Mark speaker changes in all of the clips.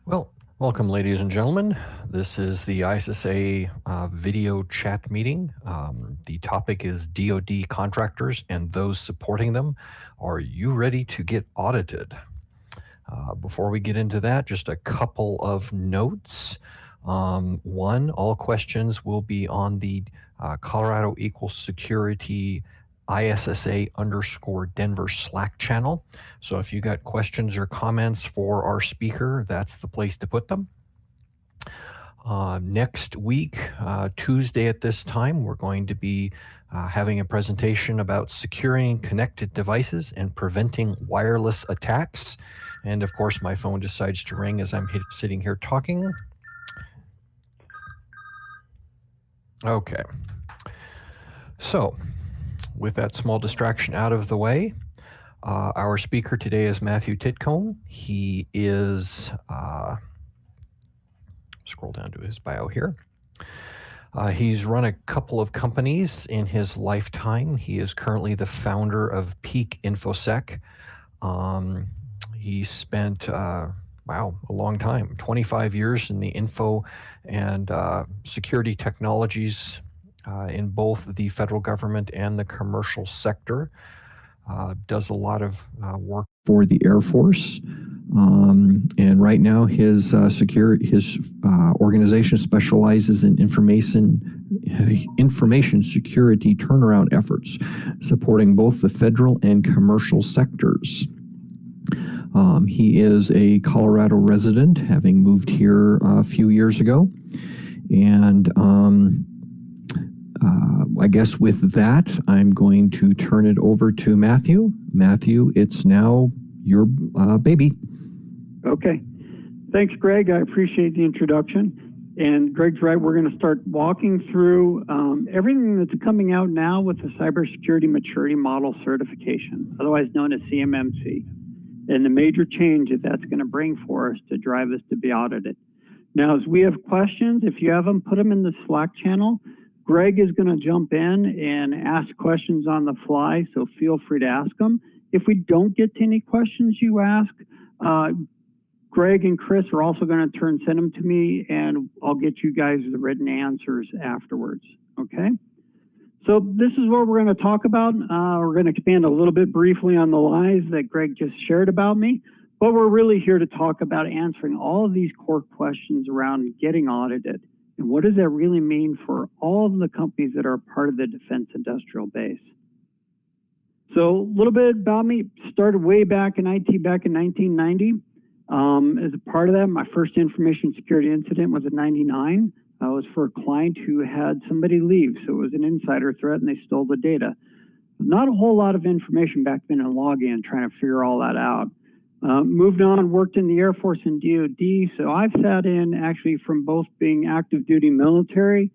Speaker 1: Well, welcome, ladies and gentlemen. This is the ISSA video chat meeting. The topic is DoD contractors and those supporting them. Are you ready to get audited? Before we get into that, just a couple of notes. One, all questions will be on the Colorado Equal Security ISSA_Denver Slack channel. So if you got questions or comments for our speaker, that's the place to put them. Next week, Tuesday at this time, we're going to be having a presentation about securing connected devices and preventing wireless attacks. And of course, my phone decides to ring as I'm sitting here talking. Okay. So, with that small distraction out of the way, our speaker today is Matthew Titcomb. He is, scroll down to his bio here. He's run a couple of companies in his lifetime. He is currently the founder of Peak InfoSec. He spent, a long time, 25 years in the info and security technologies in both the federal government and the commercial sector. Does a lot of work for the Air Force. And right now his organization specializes in information security turnaround efforts, supporting both the federal and commercial sectors. He is a Colorado resident, having moved here a few years ago. And I guess with that, I'm going to turn it over to Matthew. Matthew, it's now your baby.
Speaker 2: Okay. Thanks, Greg. I appreciate the introduction. And Greg's right, we're going to start walking through everything that's coming out now with the Cybersecurity Maturity Model Certification, otherwise known as CMMC, and the major change that that's going to bring for us to drive us to be audited. Now, as we have questions, if you have them, put them in the Slack channel. Greg is going to jump in and ask questions on the fly, so feel free to ask them. If we don't get to any questions you ask, Greg and Chris are also going to send them to me, and I'll get you guys the written answers afterwards, okay? So this is what we're going to talk about. We're going to expand a little bit briefly on the lies that Greg just shared about me, but we're really here to talk about answering all of these core questions around getting audited. And what does that really mean for all of the companies that are part of the defense industrial base? So a little bit about me. Started way back in IT back in 1990. As a part of that, my first information security incident was in '99. It was for a client who had somebody leave. So it was an insider threat and they stole the data. Not a whole lot of information back then in login, trying to figure all that out. Moved on, worked in the Air Force and DoD, so I've sat in actually from both being active duty military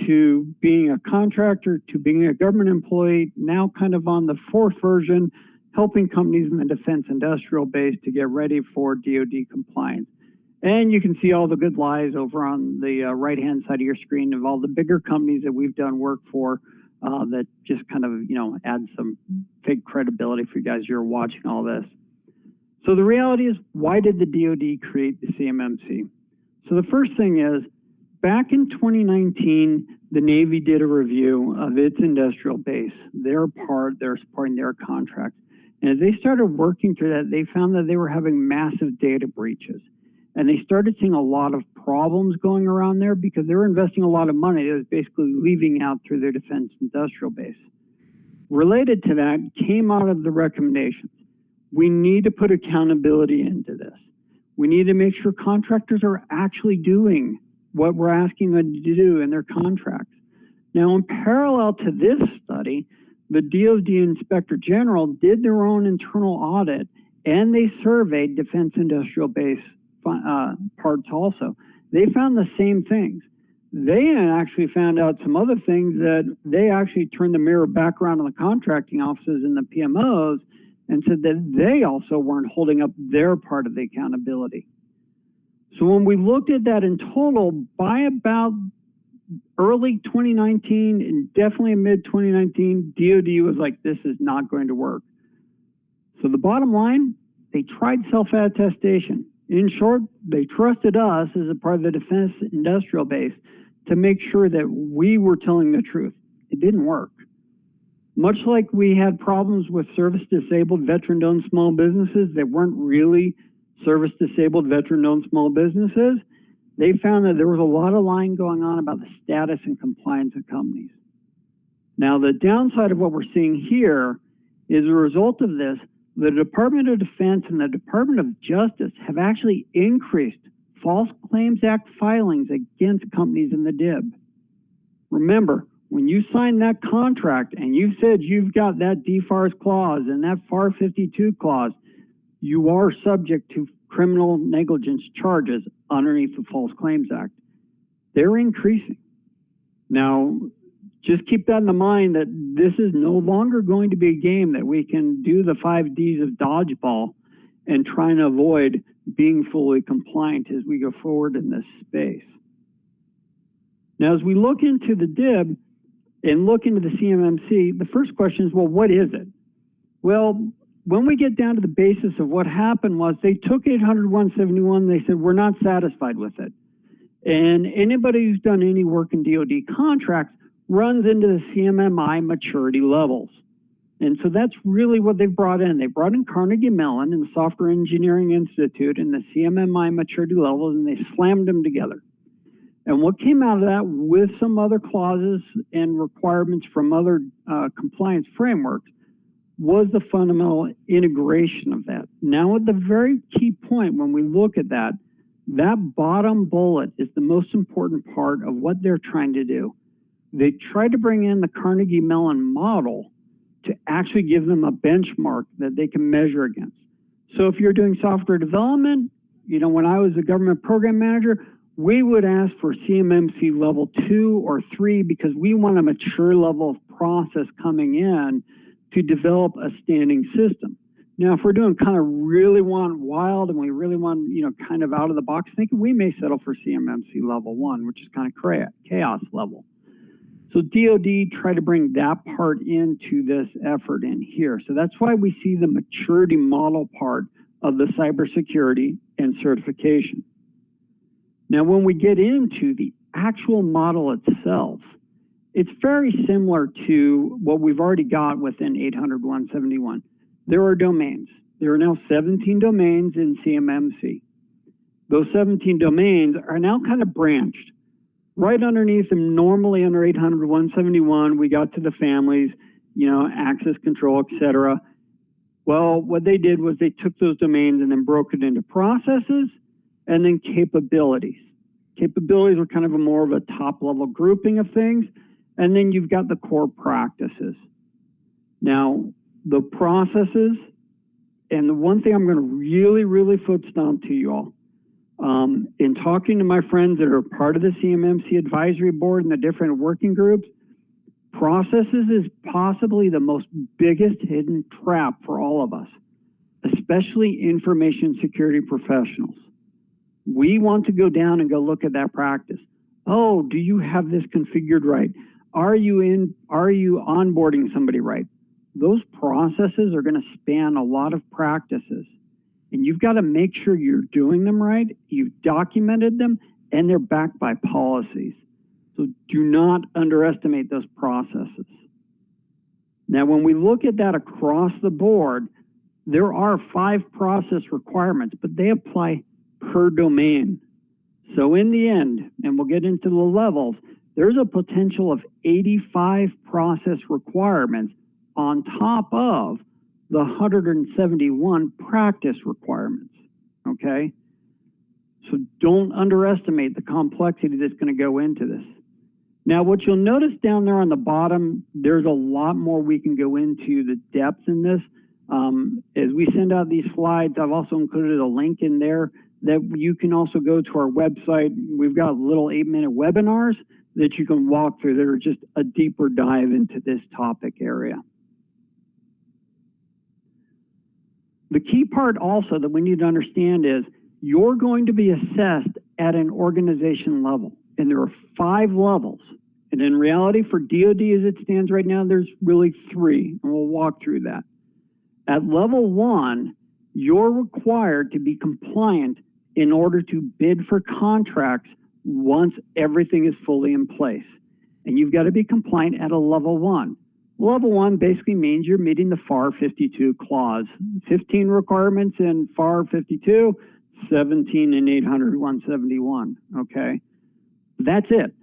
Speaker 2: to being a contractor to being a government employee, now kind of on the fourth version, helping companies in the defense industrial base to get ready for DoD compliance. And you can see all the good lies over on the right-hand side of your screen of all the bigger companies that we've done work for that just kind of, add some fake credibility for you guys who are watching all this. So the reality is, why did the DoD create the CMMC? So the first thing is, back in 2019, the Navy did a review of its industrial base, they're supporting their contracts. And as they started working through that, they found that they were having massive data breaches. And they started seeing a lot of problems going around there because they were investing a lot of money that was basically leaving out through their defense industrial base. Related to that came out of the recommendations. We need to put accountability into this. We need to make sure contractors are actually doing what we're asking them to do in their contracts. Now, in parallel to this study, the DoD Inspector General did their own internal audit, and they surveyed defense industrial base parts also. They found the same things. They actually found out some other things that they actually turned the mirror back around on the contracting offices and the PMOs and said that they also weren't holding up their part of the accountability. So when we looked at that in total, by about early 2019 and definitely mid 2019, DoD was like, this is not going to work. So the bottom line, they tried self-attestation. In short, they trusted us as a part of the defense industrial base to make sure that we were telling the truth. It didn't work. Much like we had problems with service-disabled, veteran-owned small businesses that weren't really service-disabled, veteran-owned small businesses, they found that there was a lot of lying going on about the status and compliance of companies. Now, the downside of what we're seeing here is a result of this, the Department of Defense and the Department of Justice have actually increased False Claims Act filings against companies in the DIB. Remember, when you sign that contract and you said you've got that DFAR's clause and that FAR 52 clause, you are subject to criminal negligence charges underneath the False Claims Act. They're increasing. Now, just keep that in the mind that this is no longer going to be a game that we can do the 5 Ds of dodgeball and try and avoid being fully compliant as we go forward in this space. Now, as we look into the DIB and look into the CMMC, the first question is, well, what is it? Well, when we get down to the basis of what happened was they took 800-171, they said, we're not satisfied with it. And anybody who's done any work in DoD contracts runs into the CMMI maturity levels. And so that's really what they've brought in. They brought in Carnegie Mellon and the Software Engineering Institute and the CMMI maturity levels, and they slammed them together. And what came out of that, with some other clauses and requirements from other compliance frameworks, was the fundamental integration of that. Now, at the very key point when we look at that, that bottom bullet is the most important part of what they're trying to do. They tried to bring in the Carnegie Mellon model to actually give them a benchmark that they can measure against. So if you're doing software development, you know, when I was a government program manager, we would ask for CMMC level 2 or 3 because we want a mature level of process coming in to develop a standing system. Now, if we're doing kind of really want wild and we really want, you know, kind of out of the box thinking, we may settle for CMMC level 1, which is kind of chaos level. So DoD tried to bring that part into this effort in here. So that's why we see the maturity model part of the cybersecurity and certification. Now, when we get into the actual model itself, it's very similar to what we've already got within 800-171. There are domains. There are now 17 domains in CMMC. Those 17 domains are now kind of branched. Right underneath them, normally under 800-171, we got to the families, you know, access control, etc. Well, what they did was they took those domains and then broke it into processes and then capabilities. Capabilities were kind of a more of a top-level grouping of things. And then you've got the core practices. Now, the processes, and the one thing I'm going to really foot stomp to you all, in talking to my friends that are part of the CMMC advisory board and the different working groups, processes is possibly the most biggest hidden trap for all of us, especially information security professionals. We want to go down and go look at that practice. Oh, do you have this configured right? Are you onboarding somebody right? Those processes are going to span a lot of practices. And you've got to make sure you're doing them right, you've documented them, and they're backed by policies. So do not underestimate those processes. Now, when we look at that across the board, there are 5 process requirements, but they apply per domain. So in the end, and we'll get into the levels, there's a potential of 85 process requirements on top of the 171 practice requirements, okay? So don't underestimate the complexity that's going to go into this. Now, what you'll notice down there on the bottom, there's a lot more we can go into the depth in this. As we send out these slides, I've also included a link in there that you can also go to our website. We've got little 8-minute webinars that you can walk through that are just a deeper dive into this topic area. The key part also that we need to understand is you're going to be assessed at an organization level, and there are 5 levels. And in reality, for DoD as it stands right now, there's really 3, and we'll walk through that. At level 1, you're required to be compliant in order to bid for contracts once everything is fully in place. And you've got to be compliant at a level 1. Level 1 basically means you're meeting the FAR 52 clause. 15 requirements in FAR 52, 17 in 800-171, okay? That's it.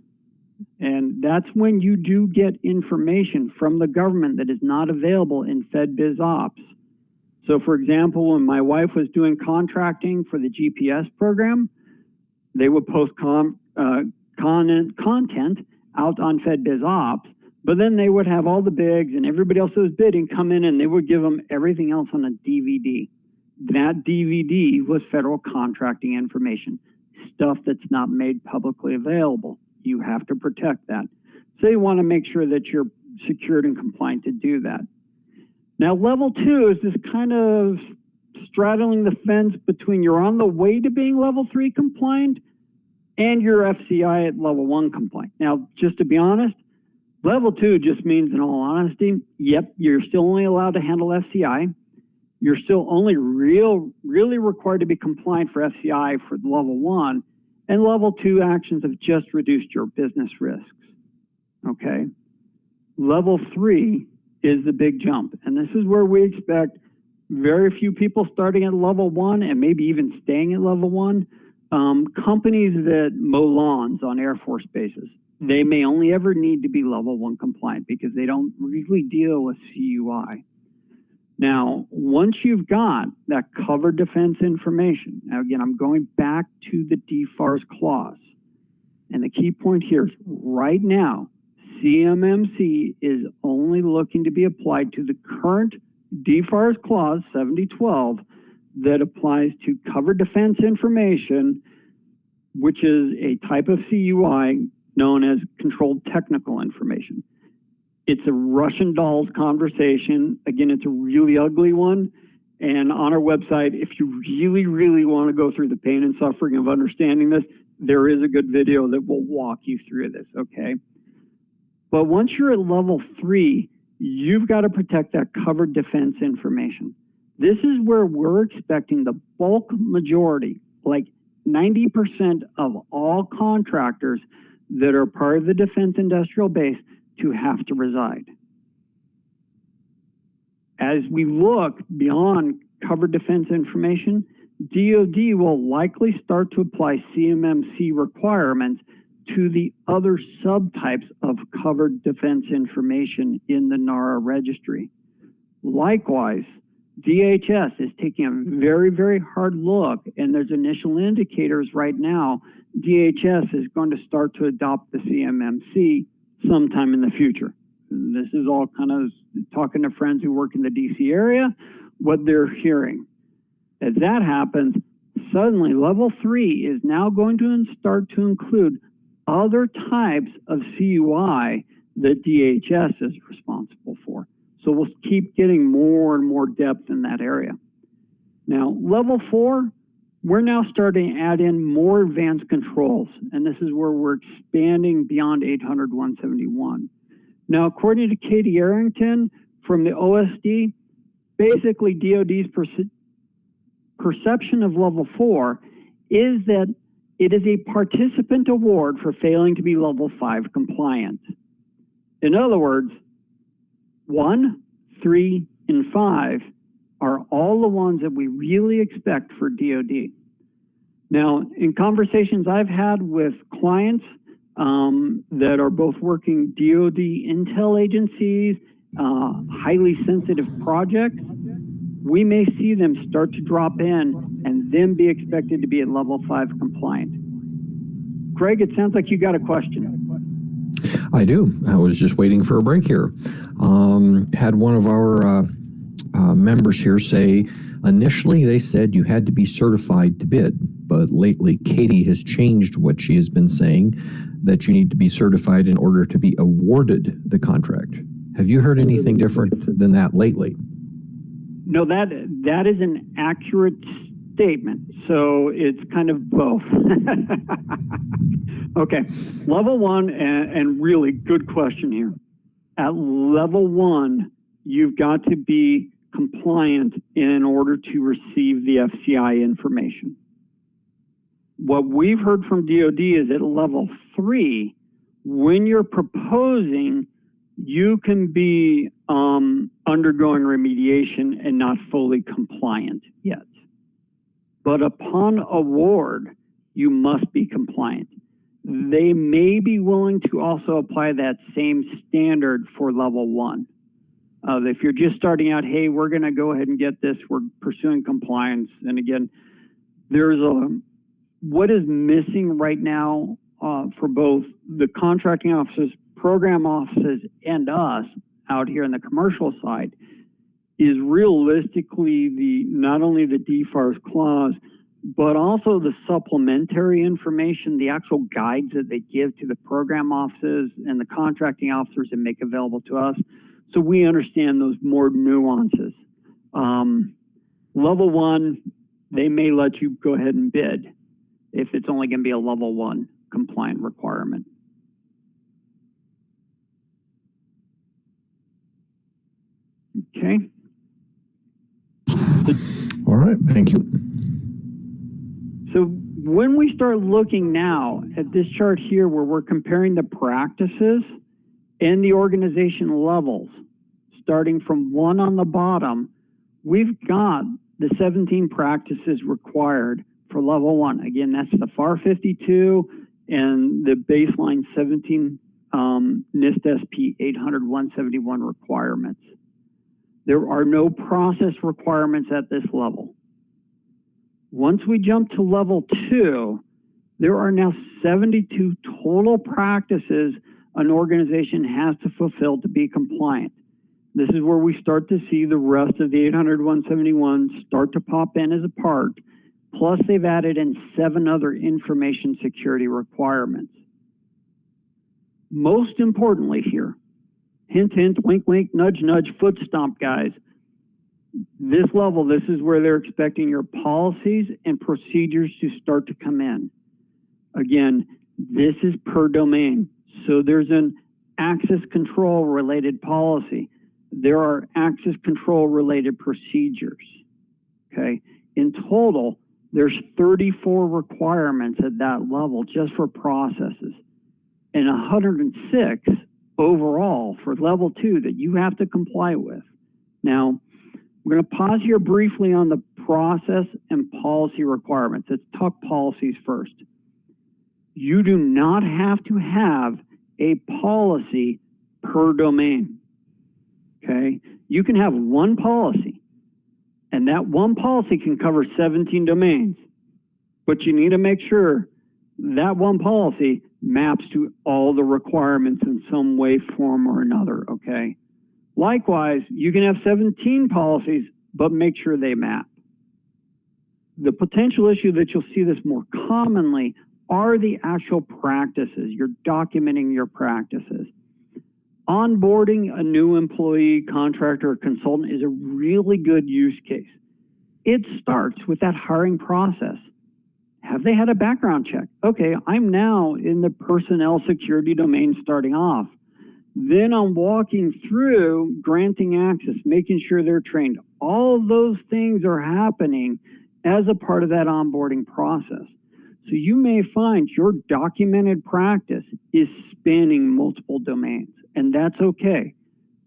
Speaker 2: And that's when you do get information from the government that is not available in FedBizOps. So for example, when my wife was doing contracting for the GPS program, they would post content out on FedBizOps, but then they would have all the bigs and everybody else that was bidding come in and they would give them everything else on a DVD. That DVD was federal contracting information, stuff that's not made publicly available. You have to protect that. So you want to make sure that you're secured and compliant to do that. Now, level 2 is this kind of straddling the fence between you're on the way to being level 3 compliant and your FCI at level 1 compliant. Now, just to be honest, level 2 just means, in all honesty, yep, you're still only allowed to handle FCI. You're still only really required to be compliant for FCI for level 1, and level 2 actions have just reduced your business risks, okay? Level 3 is the big jump, and this is where we expect very few people starting at level 1 and maybe even staying at level 1. Companies that mow lawns on Air Force bases, they may only ever need to be level 1 compliant because they don't really deal with CUI. Now, once you've got that covered defense information, now again, I'm going back to the DFAR's clause. And the key point here is right now, CMMC is only looking to be applied to the current DFAR's clause 7012 that applies to covered defense information, which is a type of CUI known as controlled technical information. It's a Russian dolls conversation. Again, it's a really ugly one. And on our website, if you really want to go through the pain and suffering of understanding this, there is a good video that will walk you through this, okay? But once you're at level 3, you've got to protect that covered defense information. This is where we're expecting the bulk majority, like 90% of all contractors that are part of the defense industrial base, to have to reside. As we look beyond covered defense information, DoD will likely start to apply CMMC requirements to the other subtypes of covered defense information in the NARA registry. Likewise, DHS is taking a very hard look, and there's initial indicators right now. DHS is going to start to adopt the CMMC sometime in the future. This is all kind of talking to friends who work in the DC area, what they're hearing. As that happens, suddenly level 3 is now going to start to include other types of CUI that DHS is responsible for. So we'll keep getting more and more depth in that area. Now, level 4, we're now starting to add in more advanced controls, and this is where we're expanding beyond 800-171. Now, according to Katie Arrington from the OSD, basically DoD's perception of level 4 is that it is a participant award for failing to be level 5 compliant. In other words, 1, 3, and 5 are all the ones that we really expect for DoD. Now, in conversations I've had with clients that are both working DoD intel agencies, highly sensitive projects, we may see them start to drop in and then be expected to be at level 5 compliant. Greg, it sounds like you got a question.
Speaker 1: I do. I was just waiting for a break here. Had one of our members here say, initially they said you had to be certified to bid, but lately Katie has changed what she has been saying, that you need to be certified in order to be awarded the contract. Have you heard anything different than that lately?
Speaker 2: No, that is an accurate statement. So it's kind of both. Okay, level 1, and really good question here. At level 1, you've got to be compliant in order to receive the FCI information. What we've heard from DoD is at level 3, when you're proposing, you can be undergoing remediation and not fully compliant yet. But upon award, you must be compliant. They may be willing to also apply that same standard for level 1. If you're just starting out, hey, we're going to go ahead and get this, we're pursuing compliance. And again, there's what is missing right now for both the contracting offices, program offices, and us out here in the commercial side is realistically not only the DFAR clause, but also the supplementary information, the actual guides that they give to the program offices and the contracting officers and make available to us, so we understand those more nuances. Level 1, they may let you go ahead and bid if it's only going to be a level 1 compliant requirement. Okay.
Speaker 3: All right, thank you.
Speaker 2: So when we start looking now at this chart here where we're comparing the practices and the organization levels, starting from 1 on the bottom, we've got the 17 practices required for level 1. Again, that's the FAR 52 and the baseline 17 NIST SP 800-171 requirements. There are no process requirements at this level. Once we jump to level 2, there are now 72 total practices an organization has to fulfill to be compliant. This is where we start to see the rest of the 800-171 start to pop in as a part, plus they've added in 7 other information security requirements. Most importantly here, hint, hint, wink, wink, nudge, nudge, foot stomp, guys. This level, this is where they're expecting your policies and procedures to start to come in. Again, this is per domain. So there's an access control related policy. There are access control related procedures. Okay. In total, there's 34 requirements at that level just for processes and 106 overall for level 2 that you have to comply with. Now, we're going to pause here briefly on the process and policy requirements. Let's talk policies first. You do not have to have a policy per domain. Okay? You can have one policy, and that one policy can cover 17 domains. But you need to make sure that one policy maps to all the requirements in some way, form, or another. Okay? Likewise, you can have 17 policies, but make sure they map. The potential issue that you'll see this more commonly are the actual practices. You're documenting your practices. Onboarding a new employee, contractor, or consultant is a really good use case. It starts with that hiring process. Have they had a background check? Okay, I'm now in the personnel security domain starting off. Then I'm walking through granting access, making sure they're trained. All of those things are happening as a part of that onboarding process. So you may find your documented practice is spanning multiple domains, and that's okay.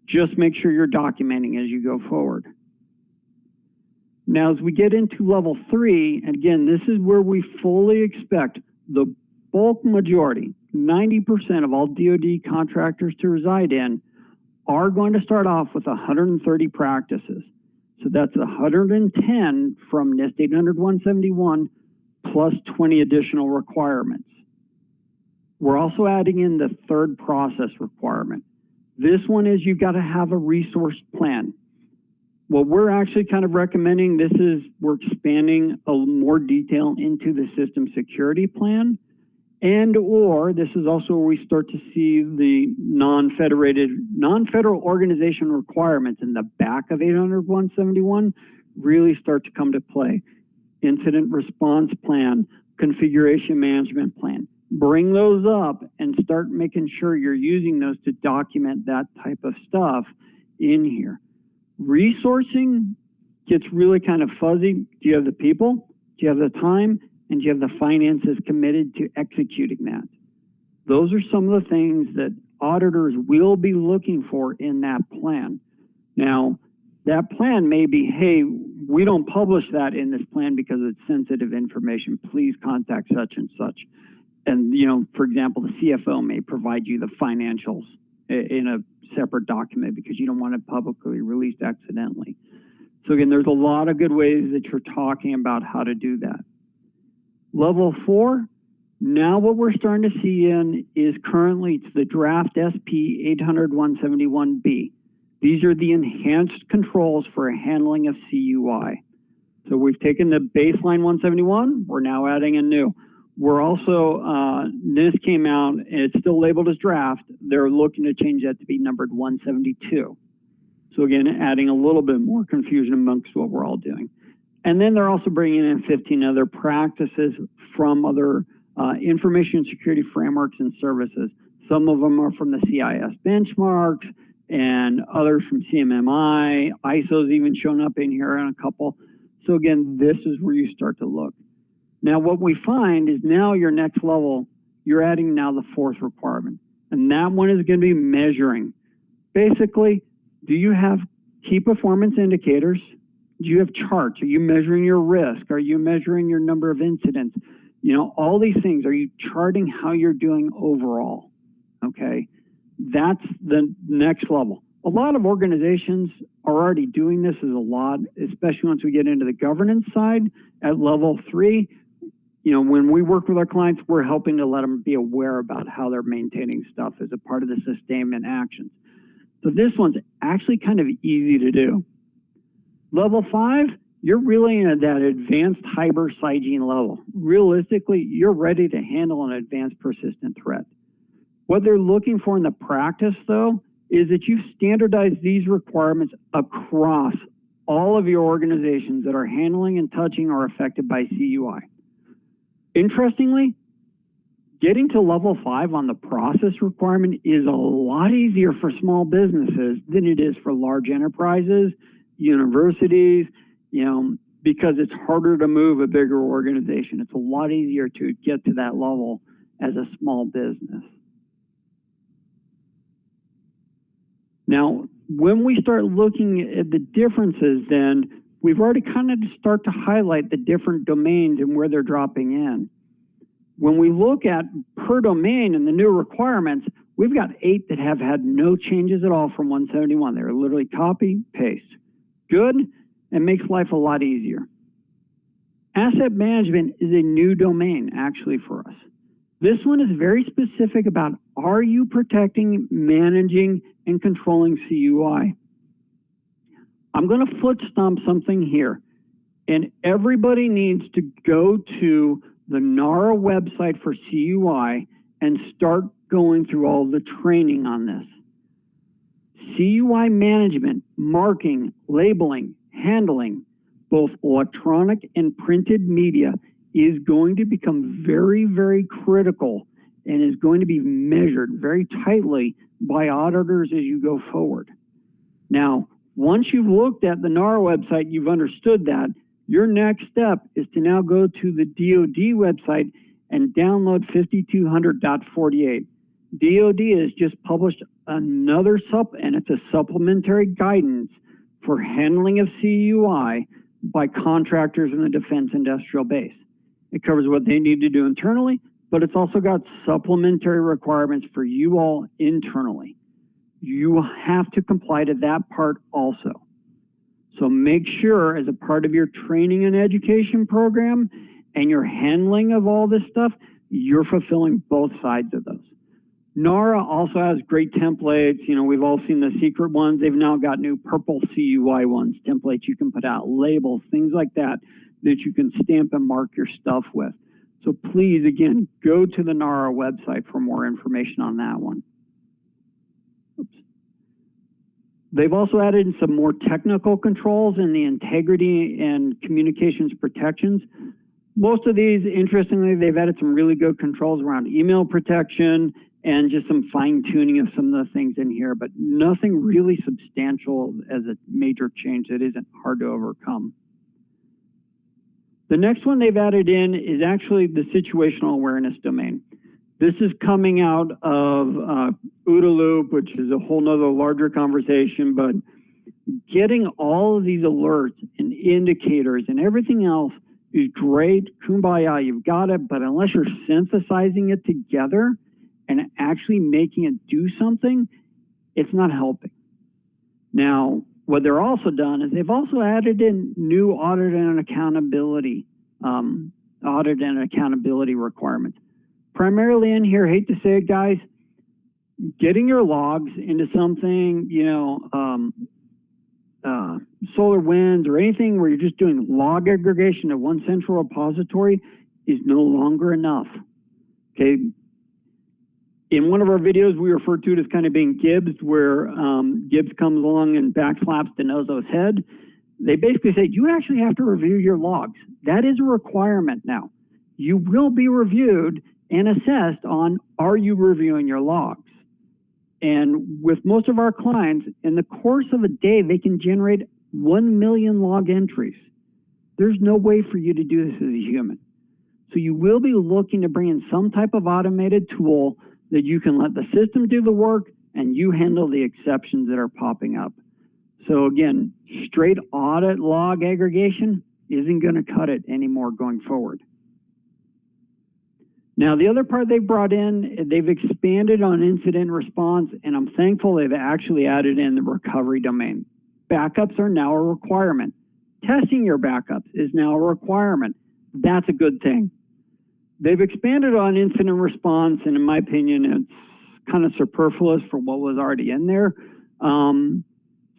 Speaker 2: Just make sure you're documenting as you go forward. Now, as we get into level 3, and again, this is where we fully expect the bulk majority, 90% of all DoD contractors to reside in, are going to start off with 130 practices. So that's 110 from NIST 800-171 plus 20 additional requirements. We're also adding in the third process requirement. This one is you've got to have a resource plan. What we're actually kind of recommending, we're expanding a more detail into the system security plan. And or this is also where we start to see the non-federal organization requirements in the back of 800-171 really start to come to play. Incident response plan, configuration management plan. Bring those up and start making sure you're using those to document that type of stuff in here. Resourcing gets really kind of fuzzy. Do you have the people? Do you have the time? and you have the finances committed to executing that. Those are some of the things that auditors will be looking for in that plan. Now, that plan may be, hey, we don't publish that in this plan because it's sensitive information. Please contact such and such. And, you know, for example, the CFO may provide you the financials in a separate document because you don't want it publicly released accidentally. So again, there's a lot of good ways that you're talking about how to do that. Level 4, now what we're starting to see in is currently it's the draft SP 800-171B. These are the enhanced controls for handling of CUI. So we've taken the baseline 171, we're now adding a new. We're also, this came out, and it's still labeled as draft. They're looking to change that to be numbered 172. So again, adding a little bit more confusion amongst what we're all doing. And then they're also bringing in 15 other practices from other information security frameworks and services. Some of them are from the CIS benchmarks and others from CMMI. ISO's even shown up in here in a couple. So again, this is where you start to look. Now, what we find is now your next level, you're adding now the 4th requirement. And that one is going to be measuring. Basically, do you have key performance indicators? Do you have charts? Are you measuring your risk? Are you measuring your number of incidents? You know, all these things. Are you charting how you're doing overall? Okay, that's the next level. A lot of organizations are already doing this as a lot, especially once we get into the governance side at level 3. You know, when we work with our clients, we're helping to let them be aware about how they're maintaining stuff as a part of the sustainment actions. So this one's actually kind of easy to do. Level 5, you're really in that advanced hybrid hygiene level. Realistically, you're ready to handle an advanced persistent threat. What they're looking for in the practice, though, is that you standardize these requirements across all of your organizations that are handling and touching or affected by CUI. Interestingly, getting to level 5 on the process requirement is a lot easier for small businesses than it is for large enterprises, universities, you know, because it's harder to move a bigger organization. It's a lot easier to get to that level as a small business. Now, when we start looking at the differences, then we've already kind of start to highlight the different domains and where they're dropping in. When we look at per domain and the new requirements, we've got 8 that have had no changes at all from 171. They're literally copy, paste. Good, and makes life a lot easier. Asset management is a new domain, actually, for us. This one is very specific about, are you protecting, managing, and controlling CUI? I'm going to foot stomp something here, and everybody needs to go to the NARA website for CUI and start going through all the training on this. CUI management, marking, labeling, handling, both electronic and printed media is going to become very, very critical and is going to be measured very tightly by auditors as you go forward. Now, once you've looked at the NARA website, you've understood that, your next step is to now go to the DoD website and download 5200.48. DoD has just published another and it's a supplementary guidance for handling of CUI by contractors in the defense industrial base. It covers what they need to do internally, but it's also got supplementary requirements for you all internally. You have to comply to that part also. So make sure as a part of your training and education program and your handling of all this stuff, you're fulfilling both sides of those. NARA also has great templates. You know, we've all seen the secret ones. They've now got new purple CUI ones, templates you can put out, labels, things like that, that you can stamp and mark your stuff with. So please, again, go to the NARA website for more information on that one. Oops. They've also added in some more technical controls in the integrity and communications protections. Most of these, interestingly, they've added some really good controls around email protection and just some fine tuning of some of the things in here, but nothing really substantial as a major change that isn't hard to overcome. The next one they've added in is actually the situational awareness domain. This is coming out of OODA Loop, which is a whole nother larger conversation, but getting all of these alerts and indicators and everything else is great. Kumbaya, you've got it, but unless you're synthesizing it together and actually making it do something, it's not helping. Now, what they're also done is they've also added in new audit and accountability requirements. Primarily in here, hate to say it, guys, getting your logs into something, SolarWinds or anything where you're just doing log aggregation at one central repository is no longer enough. Okay. In one of our videos, we refer to it as kind of being Gibbs, where Gibbs comes along and backslaps DeNozo's head. They basically say, you actually have to review your logs. That is a requirement now. You will be reviewed and assessed on, are you reviewing your logs? And with most of our clients, in the course of a day, they can generate 1 million log entries. There's no way for you to do this as a human. So you will be looking to bring in some type of automated tool that you can let the system do the work and you handle the exceptions that are popping up. So again, straight audit log aggregation isn't going to cut it anymore going forward. Now, the other part they've brought in, they've expanded on incident response, and I'm thankful they've actually added in the recovery domain. Backups are now a requirement. Testing your backups is now a requirement. That's a good thing. They've expanded on incident response, and in my opinion, it's kind of superfluous for what was already in there.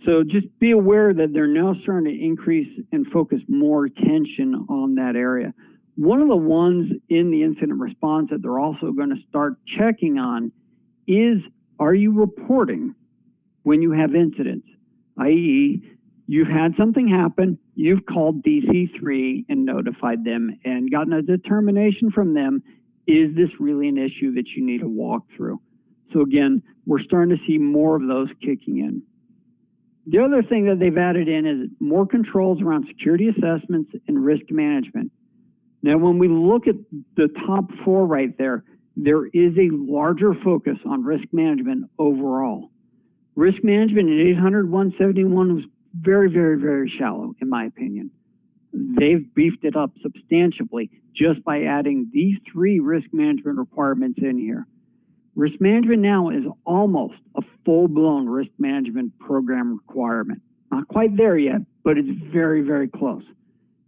Speaker 2: So just be aware that they're now starting to increase and focus more attention on that area. One of the ones in the incident response that they're also going to start checking on is, are you reporting when you have incidents? i.e., you've had something happen, you've called DC3 and notified them and gotten a determination from them, is this really an issue that you need to walk through? So again, we're starting to see more of those kicking in. The other thing that they've added in is more controls around security assessments and risk management. Now, when we look at the top four right there, there is a larger focus on risk management overall. Risk management in 800-171 was very, very, very shallow, in my opinion. They've beefed it up substantially just by adding these three risk management requirements in here. Risk management now is almost a full-blown risk management program requirement. Not quite there yet, but it's very, very close.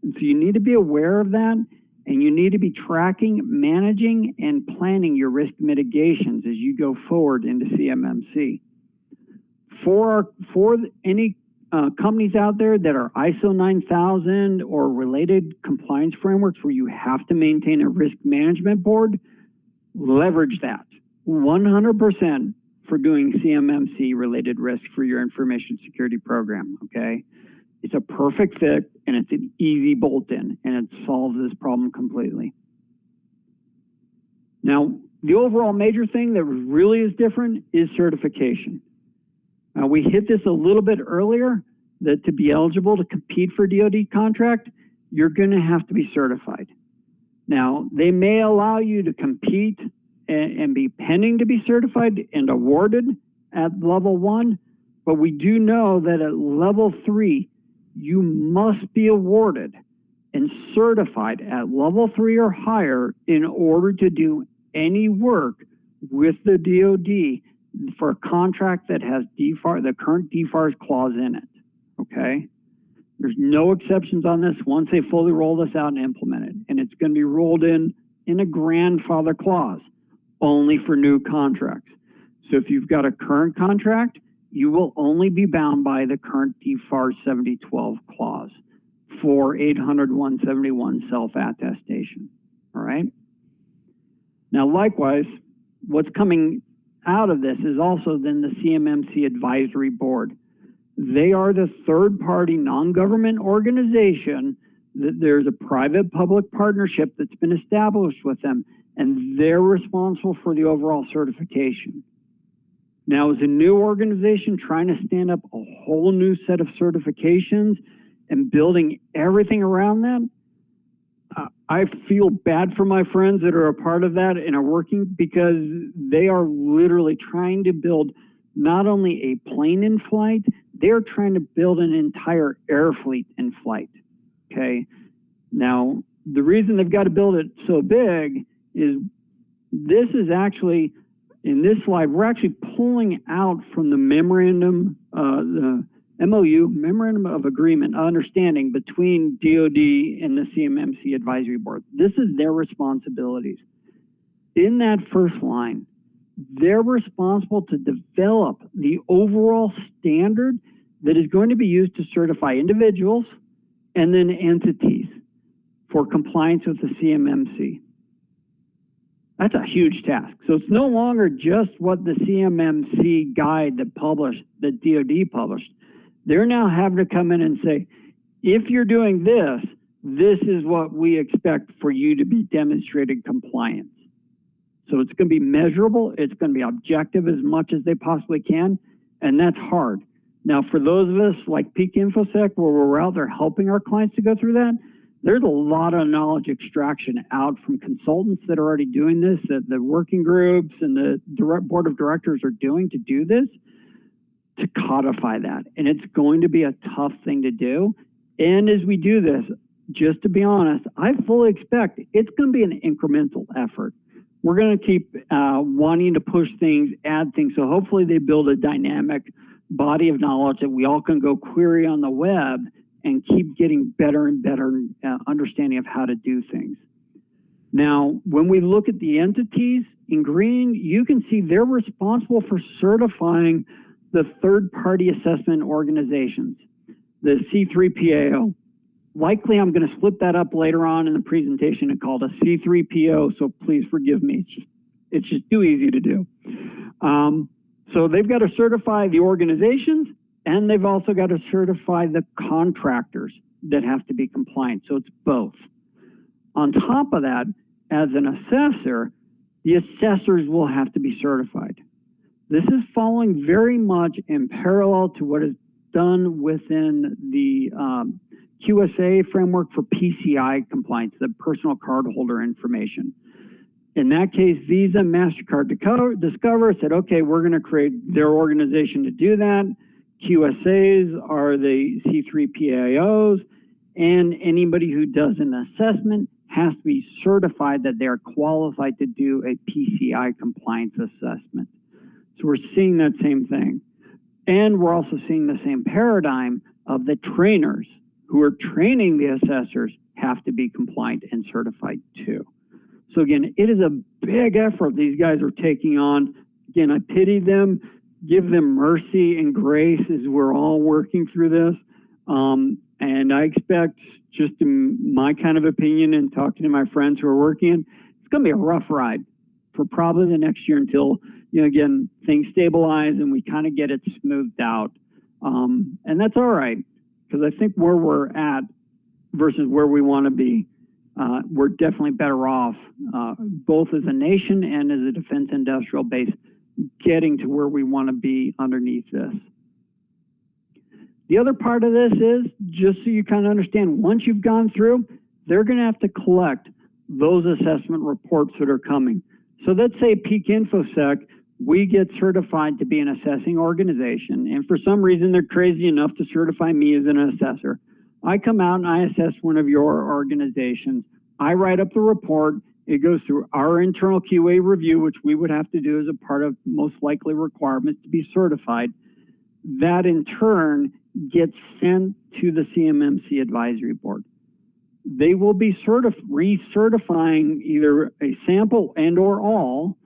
Speaker 2: And so you need to be aware of that, and you need to be tracking, managing, and planning your risk mitigations as you go forward into CMMC. For any companies out there that are ISO 9000 or related compliance frameworks where you have to maintain a risk management board, leverage that 100% for doing CMMC related risk for your information security program, okay? It's a perfect fit and it's an easy bolt-in and it solves this problem completely. Now, the overall major thing that really is different is certification. We hit this a little bit earlier, that to be eligible to compete for DoD contract, you're going to have to be certified. Now, they may allow you to compete and be pending to be certified and awarded at level 1, but we do know that at level 3, you must be awarded and certified at level 3 or higher in order to do any work with the DoD for a contract that has DFAR, the current DFAR's clause in it, okay? There's no exceptions on this once they fully roll this out and implement it. And it's going to be rolled in a grandfather clause only for new contracts. So if you've got a current contract, you will only be bound by the current DFAR 7012 clause for 800-171 self-attestation, all right? Now, likewise, what's coming out of this is also then the CMMC Advisory Board. They are the third-party non-government organization that there's a private-public partnership that's been established with them, and they're responsible for the overall certification. Now, as a new organization trying to stand up a whole new set of certifications and building everything around them, I feel bad for my friends that are a part of that and are working, because they are literally trying to build not only a plane in flight, they're trying to build an entire air fleet in flight. Okay. Now, the reason they've got to build it so big is this is actually, in this slide, we're actually pulling out from the memorandum, the MOU, Memorandum of Agreement, understanding between DoD and the CMMC Advisory Board. This is their responsibilities. In that first line, they're responsible to develop the overall standard that is going to be used to certify individuals and then entities for compliance with the CMMC. That's a huge task. So it's no longer just what the CMMC guide that DoD published. They're now having to come in and say, if you're doing this, this is what we expect for you to be demonstrated compliance. So it's going to be measurable. It's going to be objective as much as they possibly can. And that's hard. Now, for those of us like Peak InfoSec, where we're out there helping our clients to go through that, there's a lot of knowledge extraction out from consultants that are already doing this, that the working groups and the board of directors are doing to do this, to codify that. And it's going to be a tough thing to do. And as we do this, just to be honest, I fully expect it's going to be an incremental effort. We're going to keep wanting to push things, add things. So hopefully they build a dynamic body of knowledge that we all can go query on the web and keep getting better and better understanding of how to do things. Now, when we look at the entities in green, you can see they're responsible for certifying the third-party assessment organizations, the C3PAO. Likely, I'm going to split that up later on in the presentation and call it a C3PO, so please forgive me. It's just too easy to do. So they've got to certify the organizations, and they've also got to certify the contractors that have to be compliant. So it's both. On top of that, as an assessor, the assessors will have to be certified. This is following very much in parallel to what is done within the QSA framework for PCI compliance, the personal card holder information. In that case, Visa, MasterCard, Discover said, okay, we're going to create their organization to do that. QSAs are the C3PAOs, and anybody who does an assessment has to be certified that they are qualified to do a PCI compliance assessment. So we're seeing that same thing. And we're also seeing the same paradigm of the trainers who are training the assessors have to be compliant and certified too. So again, it is a big effort these guys are taking on. Again, I pity them, give them mercy and grace as we're all working through this. And I expect, just in my kind of opinion and talking to my friends who are working, it's going to be a rough ride for probably the next year until, again, things stabilize and we kind of get it smoothed out. And that's all right, because I think where we're at versus where we want to be, we're definitely better off, both as a nation and as a defense industrial base, getting to where we want to be underneath this. The other part of this is, just so you kind of understand, once you've gone through, they're going to have to collect those assessment reports that are coming. So let's say Peak InfoSec, we get certified to be an assessing organization, and for some reason they're crazy enough to certify me as an assessor. I come out and I assess one of your organizations. I write up the report. It goes through our internal QA review, which we would have to do as a part of most likely requirements to be certified. That in turn gets sent to the CMMC Advisory Board. They will be recertifying either a sample and or all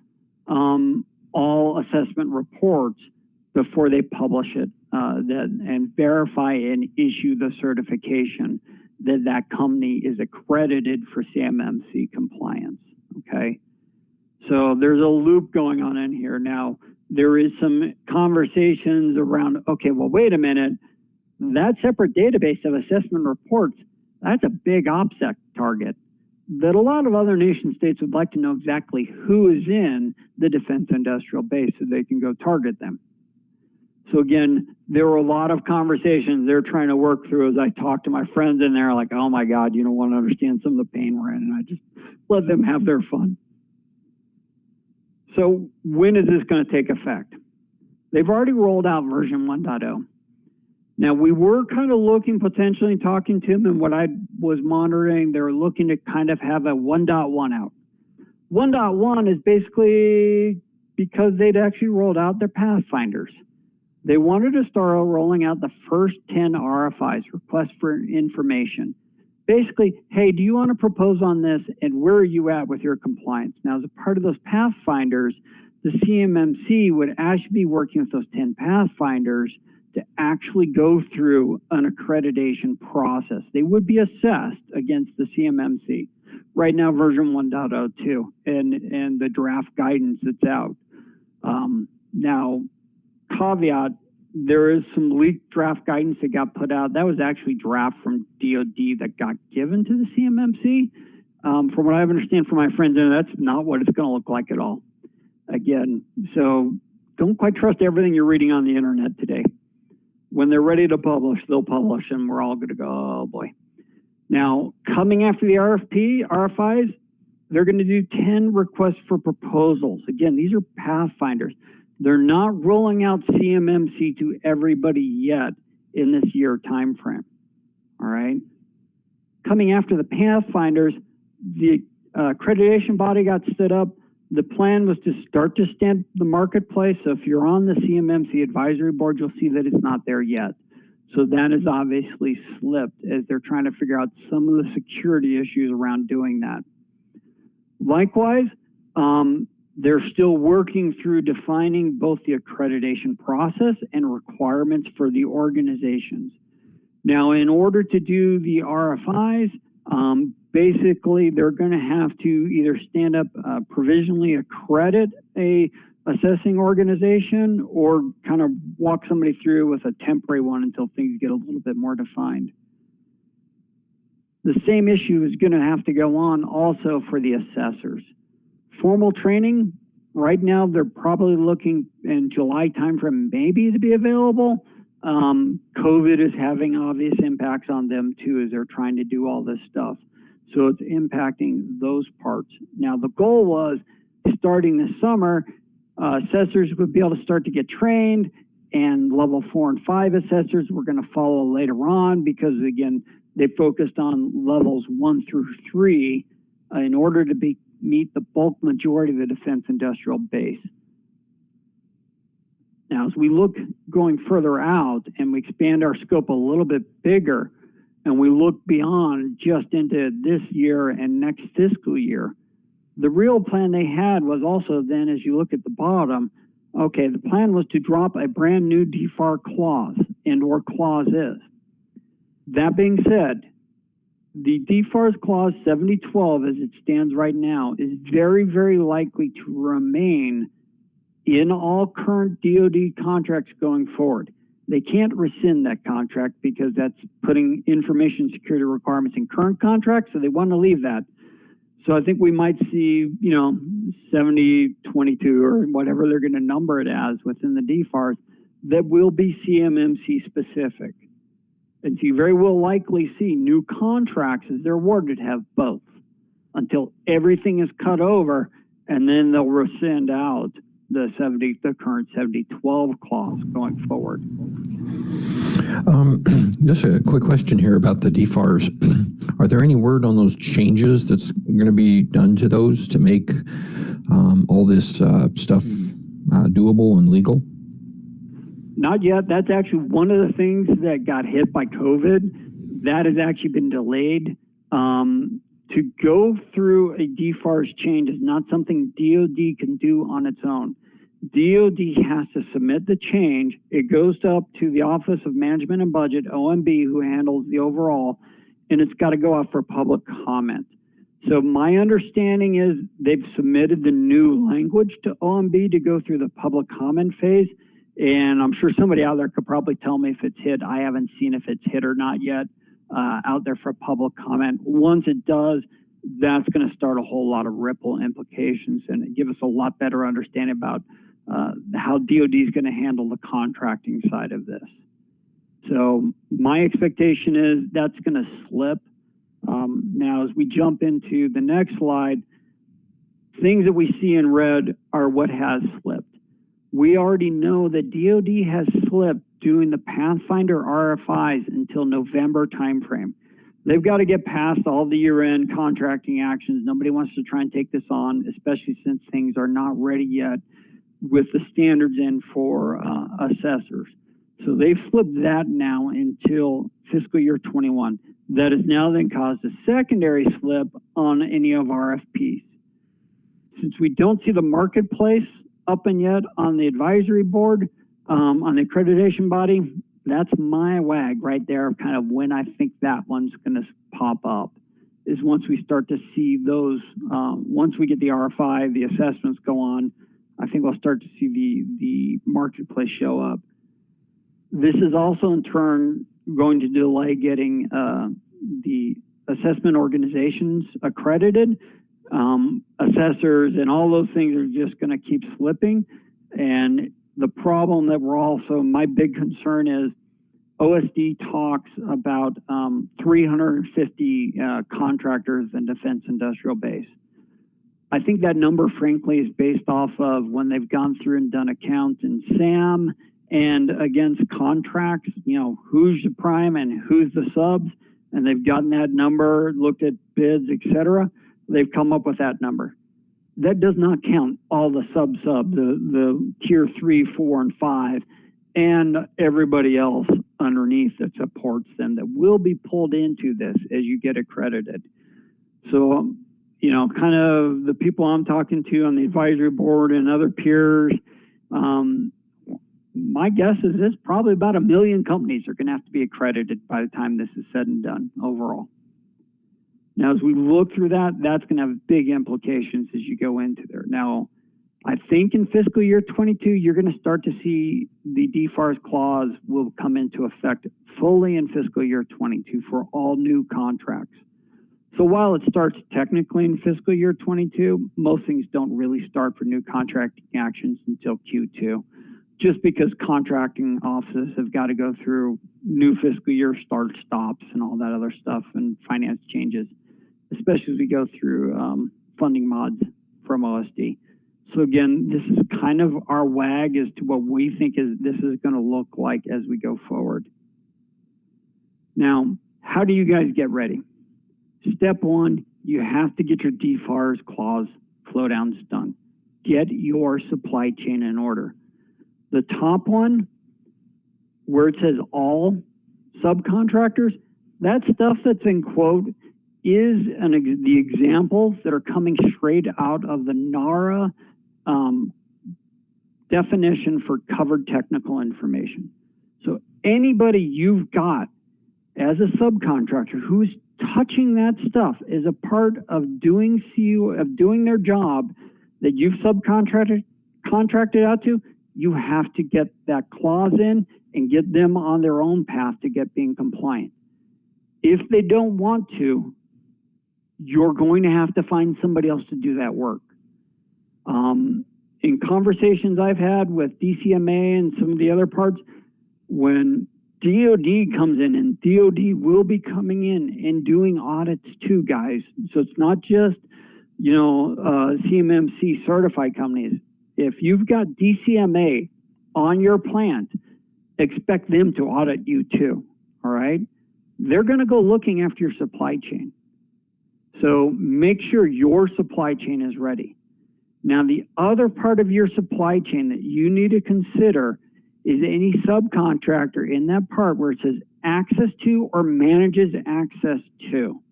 Speaker 2: assessment reports before they publish it and verify and issue the certification that that company is accredited for CMMC compliance, okay? So there's a loop going on in here. Now, there is some conversations around, okay, well, wait a minute, that separate database of assessment reports, that's a big OPSEC target that a lot of other nation states would like to know exactly who is in the defense industrial base so they can go target them. So again, there were a lot of conversations they're trying to work through as I talked to my friends in there, like, oh my God, you don't want to understand some of the pain we're in. And I just let them have their fun. So when is this going to take effect? They've already rolled out version 1.0. Now, we were kind of looking, potentially talking to them, and what I was monitoring, they were looking to kind of have a 1.1 out. 1.1 is basically because they'd actually rolled out their pathfinders. They wanted to start rolling out the first 10 RFIs, requests for information. Basically, hey, do you want to propose on this, and where are you at with your compliance? Now, as a part of those pathfinders, the CMMC would actually be working with those 10 pathfinders to actually go through an accreditation process. They would be assessed against the CMMC. Right now, version 1.02 and the draft guidance that's out. Now, caveat, there is some leaked draft guidance that got put out. That was actually draft from DoD that got given to the CMMC. From what I understand from my friends, that's not what it's going to look like at all. Again, so don't quite trust everything you're reading on the internet today. When they're ready to publish, they'll publish, and we're all going to go, oh boy. Now, coming after the RFIs, they're going to do 10 requests for proposals. Again, these are pathfinders. They're not rolling out CMMC to everybody yet in this year time frame. All right. Coming after the pathfinders, the accreditation body got stood up. The plan was to start to stamp the marketplace. So if you're on the CMMC advisory board, you'll see that it's not there yet. So that is obviously slipped as they're trying to figure out some of the security issues around doing that. Likewise, they're still working through defining both the accreditation process and requirements for the organizations. Now, in order to do the RFIs, basically they're going to have to either stand up, provisionally accredit a assessing organization or kind of walk somebody through with a temporary one until things get a little bit more defined. The same issue is going to have to go on also for the assessors. Formal training, right now they're probably looking in July timeframe maybe to be available. COVID is having obvious impacts on them too as they're trying to do all this stuff. So it's impacting those parts. Now the goal was starting this summer, assessors would be able to start to get trained, and level 4 and 5 assessors were going to follow later on because again, they focused on levels 1 through 3 in order to meet the bulk majority of the defense industrial base. Now, as we look going further out and we expand our scope a little bit bigger and we look beyond just into this year and next fiscal year, the real plan they had was also then, as you look at the bottom, okay, the plan was to drop a brand new DFAR clause and or clauses. That being said, the DFAR's clause 7012 as it stands right now is very, very likely to remain in all current DoD contracts going forward. They can't rescind that contract because that's putting information security requirements in current contracts, so they want to leave that. So I think we might see, 7022 or whatever they're going to number it as within the DFARs that will be CMMC specific. And so you very will likely see new contracts as they're awarded have both until everything is cut over, and then they'll rescind out the current 7012 clause going forward.
Speaker 3: Just a quick question here about the DFARs. Are there any word on those changes that's going to be done to those to make all this stuff doable and legal?
Speaker 2: Not yet. That's actually one of the things that got hit by COVID. That has actually been delayed. To go through a DFARS change is not something DoD can do on its own. DoD has to submit the change. It goes up to the Office of Management and Budget, OMB, who handles the overall, and it's got to go out for public comment. So my understanding is they've submitted the new language to OMB to go through the public comment phase. And I'm sure somebody out there could probably tell me if it's hit. I haven't seen if it's hit or not yet out there for public comment. Once it does, that's going to start a whole lot of ripple implications and give us a lot better understanding about how DoD is going to handle the contracting side of this. So my expectation is that's going to slip. Now, as we jump into the next slide, things that we see in red are what has slipped. We already know that DoD has slipped doing the Pathfinder RFIs until November timeframe. They've got to get past all the year-end contracting actions. Nobody wants to try and take this on, especially since things are not ready yet with the standards in for assessors. So they've flipped that now until fiscal year 21. That has now then caused a secondary slip on any of RFPs. Since we don't see the marketplace up and yet on the advisory board, on the accreditation body, that's my wag right there, kind of when I think that one's going to pop up, is once we start to see those, once we get the RFI, the assessments go on, I think we'll start to see the marketplace show up. This is also in turn going to delay getting the assessment organizations accredited. Assessors and all those things are just going to keep slipping. And the problem that we're also, my big concern is OSD talks about 350 contractors in defense industrial base. I think that number, frankly, is based off of when they've gone through and done accounts in SAM and against contracts, you know, who's the prime and who's the subs, and they've gotten that number, looked at bids, etc. They've come up with that number. That does not count all the the tier 3, 4, and 5, and everybody else underneath that supports them that will be pulled into this as you get accredited. So, you know, kind of the people I'm talking to on the advisory board and other peers, my guess is this probably about 1 million companies are going to have to be accredited by the time this is said and done overall. Now, as we look through that, that's going to have big implications as you go into there. Now, I think in fiscal year 22, you're going to start to see the DFAR clause will come into effect fully in fiscal year 22 for all new contracts. So while it starts technically in fiscal year 22, most things don't really start for new contracting actions until Q2, just because contracting offices have got to go through new fiscal year start stops and all that other stuff and finance changes, especially as we go through funding mods from OSD. So again, this is kind of our wag as to what we think this is going to look like as we go forward. Now, how do you guys get ready? Step one, you have to get your DFAR clause flow downs done. Get your supply chain in order. The top one, where it says all subcontractors, that stuff that's in quote is the examples that are coming straight out of the NARA definition for covered technical information. So anybody you've got as a subcontractor who's touching that stuff is a part of doing their job that you've contracted out to. You have to get that clause in and get them on their own path to get being compliant. If they don't want to, you're going to have to find somebody else to do that work. In conversations I've had with DCMA and some of the other parts, when DoD comes in, and DoD will be coming in and doing audits too, guys. So it's not just, you know, CMMC certified companies. If you've got DCMA on your plant, expect them to audit you too, all right? They're going to go looking after your supply chain. So make sure your supply chain is ready. Now, the other part of your supply chain that you need to consider is any subcontractor in that part where it says access to or manages access to.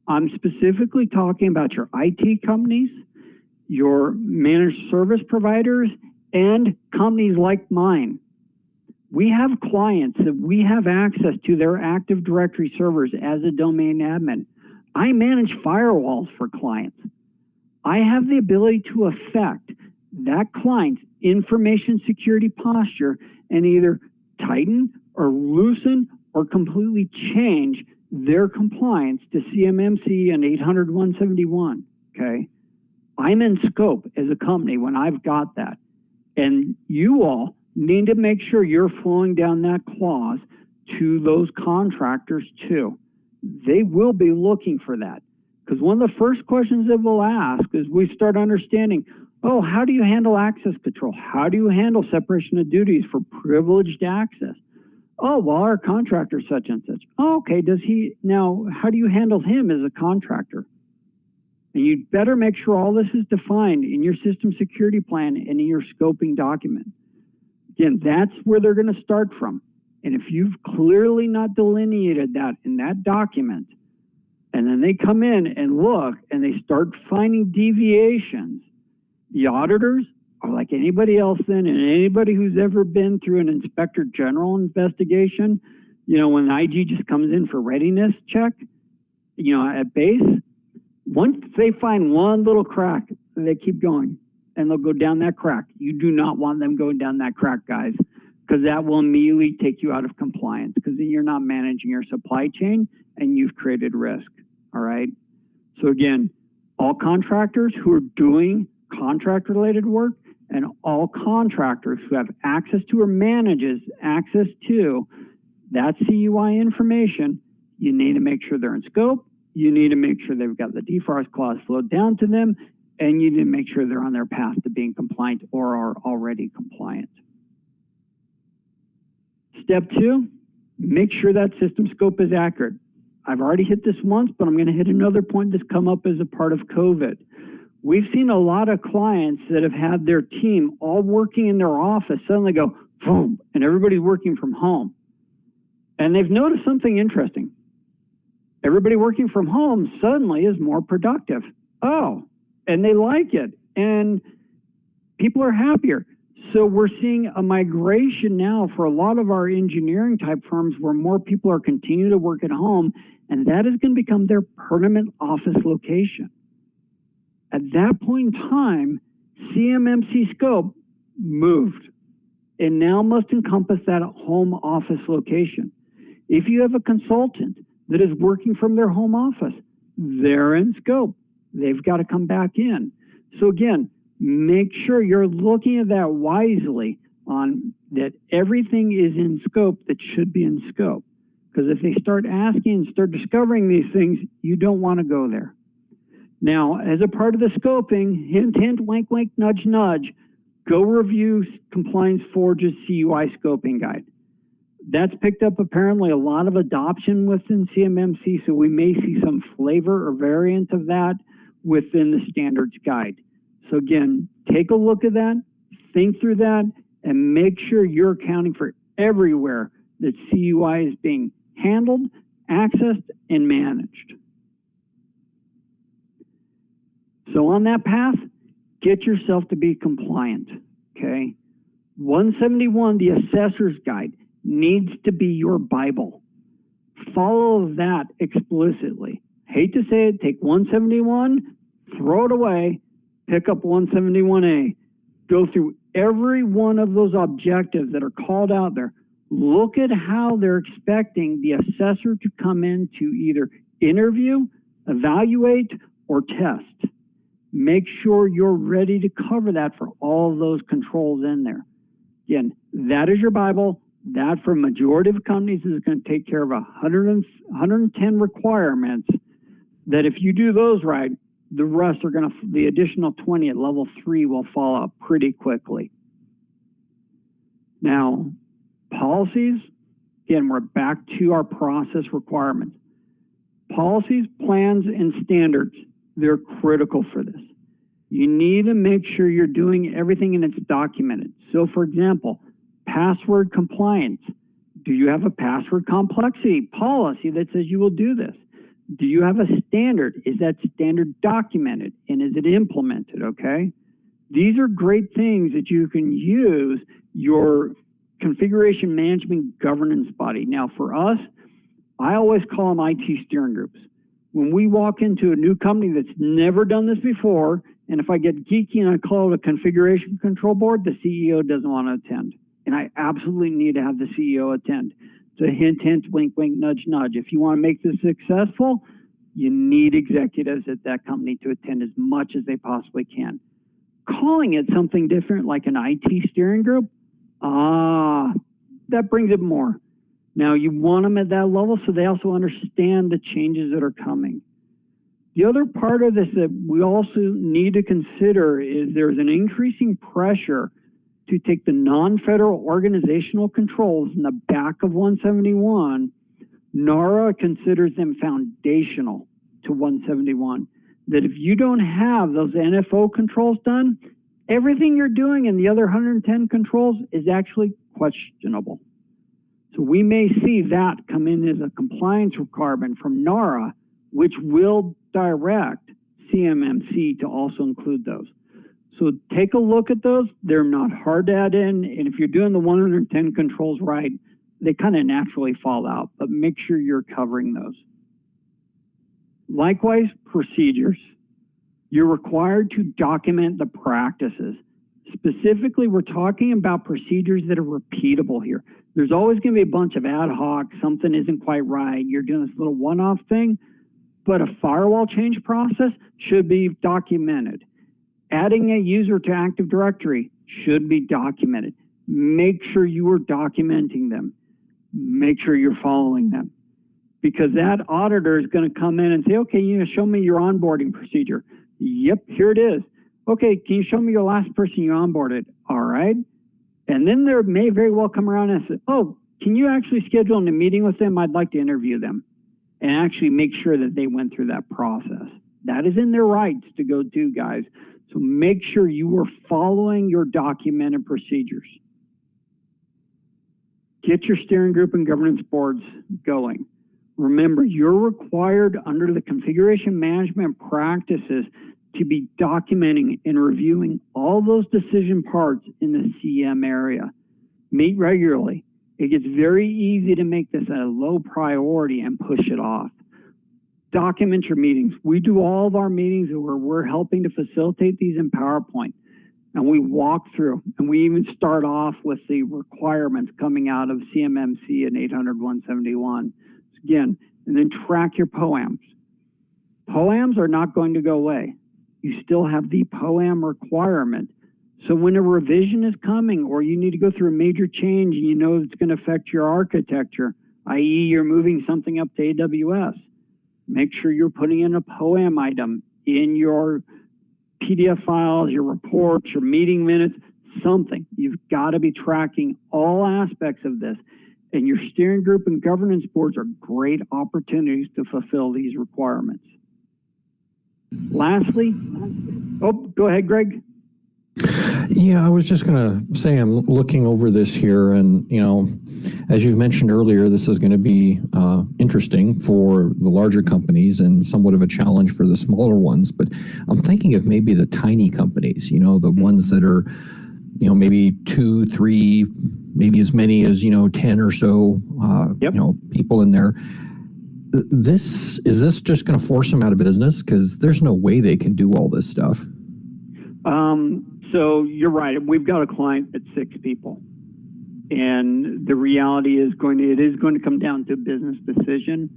Speaker 2: I'm specifically talking about your IT companies, your managed service providers, and companies like mine. We have clients that we have access to their Active Directory servers as a domain admin. I manage firewalls for clients. I have the ability to affect that client's information security posture and either tighten or loosen or completely change their compliance to CMMC and 800-171, okay? I'm in scope as a company when I've got that. And you all need to make sure you're flowing down that clause to those contractors too. They will be looking for that. Because one of the first questions that we'll ask is we start understanding, oh, how do you handle access control? How do you handle separation of duties for privileged access? Oh, well, our contractor such and such. Oh, okay, now how do you handle him as a contractor? And you'd better make sure all this is defined in your system security plan and in your scoping document. Again, that's where they're going to start from. And if you've clearly not delineated that in that document, and then they come in and look and they start finding deviations, the auditors are like anybody else then, and anybody who's ever been through an inspector general investigation, when IG just comes in for readiness check, at base, once they find one little crack, they keep going and they'll go down that crack. You do not want them going down that crack, guys, because that will immediately take you out of compliance, because then you're not managing your supply chain and you've created risk. All right. So again, all contractors who are doing contract related work and all contractors who have access to or manages access to that CUI information, you need to make sure they're in scope. You need to make sure they've got the DFAR clause flowed down to them, and you need to make sure they're on their path to being compliant or are already compliant. Step 2, make sure that system scope is accurate. I've already hit this once, but I'm going to hit another point that's come up as a part of COVID. We've seen a lot of clients that have had their team all working in their office suddenly go, boom, and everybody's working from home. And they've noticed something interesting. Everybody working from home suddenly is more productive. Oh, and they like it. And people are happier. So we're seeing a migration now for a lot of our engineering type firms where more people are continuing to work at home, and that is going to become their permanent office location. At that point in time, CMMC scope moved and now must encompass that home office location. If you have a consultant that is working from their home office, they're in scope. They've got to come back in. So again, make sure you're looking at that wisely on that everything is in scope that should be in scope. Because if they start asking and start discovering these things, you don't want to go there. Now, as a part of the scoping, hint, hint, wink, wink, nudge, nudge, go review Compliance Forge's CUI scoping guide. That's picked up apparently a lot of adoption within CMMC, so we may see some flavor or variant of that within the standards guide. So again, take a look at that, think through that, and make sure you're accounting for everywhere that CUI is being handled, accessed, and managed. So on that path, get yourself to be compliant, okay? 171, the Assessor's Guide, needs to be your Bible. Follow that explicitly. Hate to say it, take 171, throw it away, pick up 171A. Go through every one of those objectives that are called out there. Look at how they're expecting the assessor to come in to either interview, evaluate, or test. Make sure you're ready to cover that for all of those controls in there. Again, that is your Bible. That for a majority of companies is going to take care of 110 requirements that if you do those right, the rest are going to, the additional 20 at level 3 will fall out pretty quickly. Now, policies, again, we're back to our process requirements. Policies, plans, and standards, they're critical for this. You need to make sure you're doing everything and it's documented. So for example, password compliance. Do you have a password complexity policy that says you will do this? Do you have a standard? Is that standard documented and is it implemented, okay? These are great things that you can use your configuration management governance body. Now for us, I always call them IT steering groups. When we walk into a new company that's never done this before, and if I get geeky and I call it a configuration control board, the CEO doesn't want to attend. And I absolutely need to have the CEO attend. So hint, hint, wink, wink, nudge, nudge. If you want to make this successful, you need executives at that company to attend as much as they possibly can. calling it something different like an IT steering group, that brings it more. Now you want them at that level so they also understand the changes that are coming. The other part of this that we also need to consider is there's an increasing pressure to take the non-federal organizational controls in the back of 171. NARA considers them foundational to 171. That if you don't have those NFO controls done, everything you're doing in the other 110 controls is actually questionable. So we may see that come in as a compliance requirement from NARA, which will direct CMMC to also include those. So take a look at those. They're not hard to add in. And if you're doing the 110 controls right, they kind of naturally fall out, but make sure you're covering those. Likewise, procedures. You're required to document the practices. Specifically, we're talking about procedures that are repeatable here. There's always going to be a bunch of ad hoc, something isn't quite right, you're doing this little one-off thing, but a firewall change process should be documented. Adding a user to Active Directory should be documented. Make sure you are documenting them. Make sure you're following them. Because that auditor is going to come in and say, okay, show me your onboarding procedure. Yep, here it is. Okay, can you show me your last person you onboarded? All right. And then there may very well come around and say, oh, can you actually schedule a meeting with them? I'd like to interview them. And actually make sure that they went through that process. That is in their rights to go do, guys. So make sure you are following your documented procedures. Get your steering group and governance boards going. Remember, you're required under the configuration management practices to be documenting and reviewing all those decision parts in the CM area. Meet regularly. It gets very easy to make this a low priority and push it off. Document your meetings. We do all of our meetings where we're helping to facilitate these in PowerPoint. And we walk through, and we even start off with the requirements coming out of CMMC and 800-171. Again, and then track your POAMs. POAMs are not going to go away. You still have the POAM requirement. So when a revision is coming or you need to go through a major change and you know it's going to affect your architecture, i.e. you're moving something up to AWS, make sure you're putting in a POAM item in your PDF files, your reports, your meeting minutes, something. You've got to be tracking all aspects of this. And your steering group and governance boards are great opportunities to fulfill these requirements. Lastly, oh, go ahead, Greg.
Speaker 3: Yeah, I was just going to say I'm looking over this here, and as you mentioned earlier, this is going to be interesting for the larger companies and somewhat of a challenge for the smaller ones. But I'm thinking of maybe the tiny companies, the ones that are, maybe 2, 3, maybe as many as 10 or so, people in there. Is this just going to force them out of business? Because there's no way they can do all this stuff.
Speaker 2: So you're right. We've got a client at 6 people, and the reality is it is going to come down to a business decision.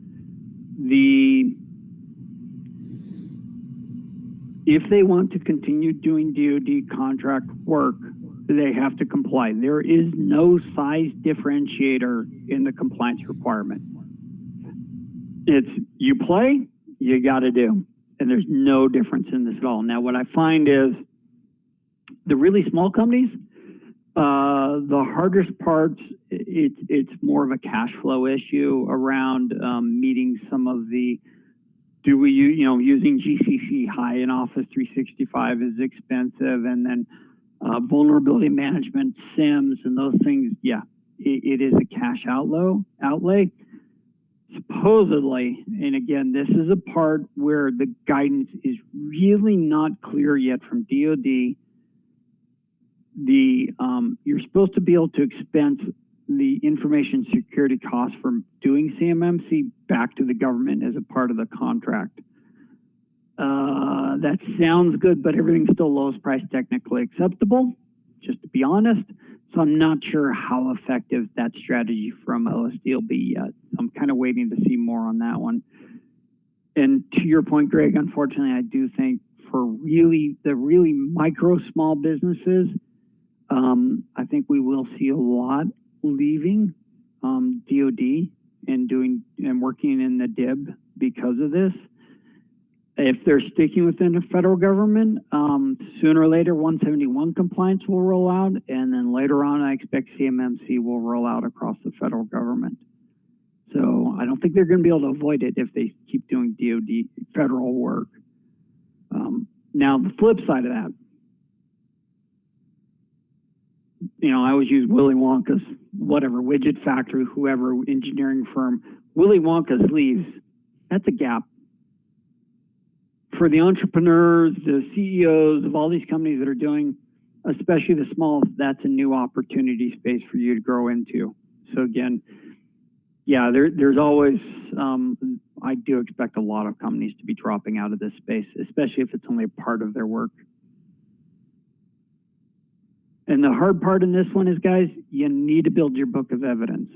Speaker 2: If they want to continue doing DoD contract work, they have to comply. There is no size differentiator in the compliance requirement. It's you play, you got to do, and there's no difference in this at all. Now, what I find is the really small companies, the hardest parts, it's more of a cash flow issue around meeting some of the, using GCC high in Office 365 is expensive, and then vulnerability management, SIMs, and those things, yeah, it is a cash outlay. Supposedly, and again, this is a part where the guidance is really not clear yet from DoD. You're supposed to be able to expense the information security costs from doing CMMC back to the government as a part of the contract. That sounds good, but everything's still lowest price technically acceptable, just to be honest. So I'm not sure how effective that strategy from OSD will be yet. I'm kind of waiting to see more on that one. And to your point, Greg, unfortunately, I do think for the really micro small businesses, I think we will see a lot leaving DoD and working in the DIB because of this. If they're sticking within the federal government, sooner or later 171 compliance will roll out, and then later on I expect CMMC will roll out across the federal government. So I don't think they're going to be able to avoid it if they keep doing DoD federal work. Now the flip side of that, you know, I always use Willy Wonka's whatever widget factory, whoever engineering firm. Willy Wonka's leaves. That's a gap. For the entrepreneurs, the CEOs of all these companies that are doing, especially the small, that's a new opportunity space for you to grow into. So again, yeah, there's always, I do expect a lot of companies to be dropping out of this space, especially if it's only a part of their work. And the hard part in this one is, guys, you need to build your book of evidence.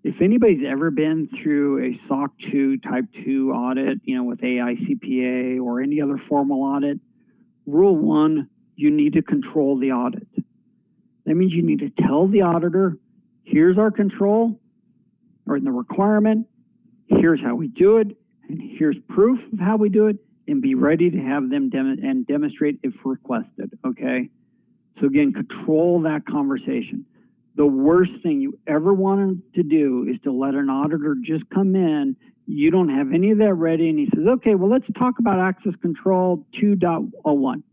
Speaker 2: If anybody's ever been through a SOC 2 Type 2 audit, you know, with AICPA or any other formal audit, rule 1, you need to control the audit. That means you need to tell the auditor, here's our control, or the requirement, here's how we do it, and here's proof of how we do it, and be ready to have them demonstrate if requested, okay? So again, control that conversation. The worst thing you ever wanted to do is to let an auditor just come in, you don't have any of that ready, and he says, okay, well, let's talk about access control 2.01.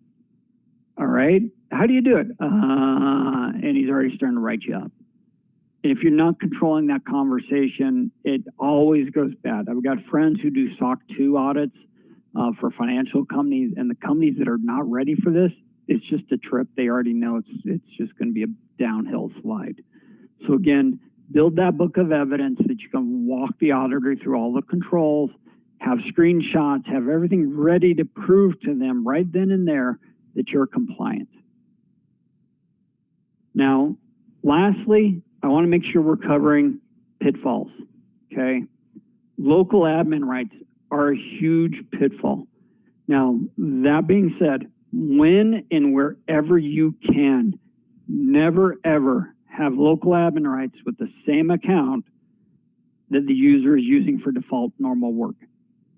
Speaker 2: All right, how do you do it? And he's already starting to write you up. And if you're not controlling that conversation, it always goes bad. I've got friends who do SOC 2 audits for financial companies, and the companies that are not ready for this, it's just a trip. They already know it's just going to be a downhill slide. So again, build that book of evidence that you can walk the auditor through all the controls, have screenshots, have everything ready to prove to them right then and there that you're compliant. Now, lastly, I want to make sure we're covering pitfalls, okay? Local admin rights are a huge pitfall. Now, that being said, when and wherever you can, never ever have local admin rights with the same account that the user is using for default normal work,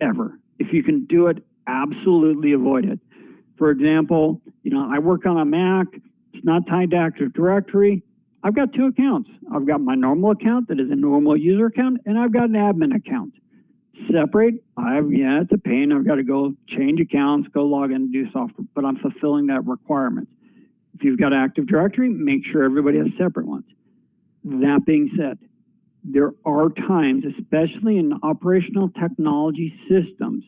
Speaker 2: ever. If you can do it, absolutely avoid it. For example, you know, I work on a Mac, it's not tied to Active Directory. I've got 2 accounts. I've got my normal account that is a normal user account, and I've got an admin account. Separate, yeah, it's a pain. I've got to go change accounts, go log in and do software, but I'm fulfilling that requirement. If you've got Active Directory, make sure everybody has separate ones. That being said, there are times, especially in operational technology systems,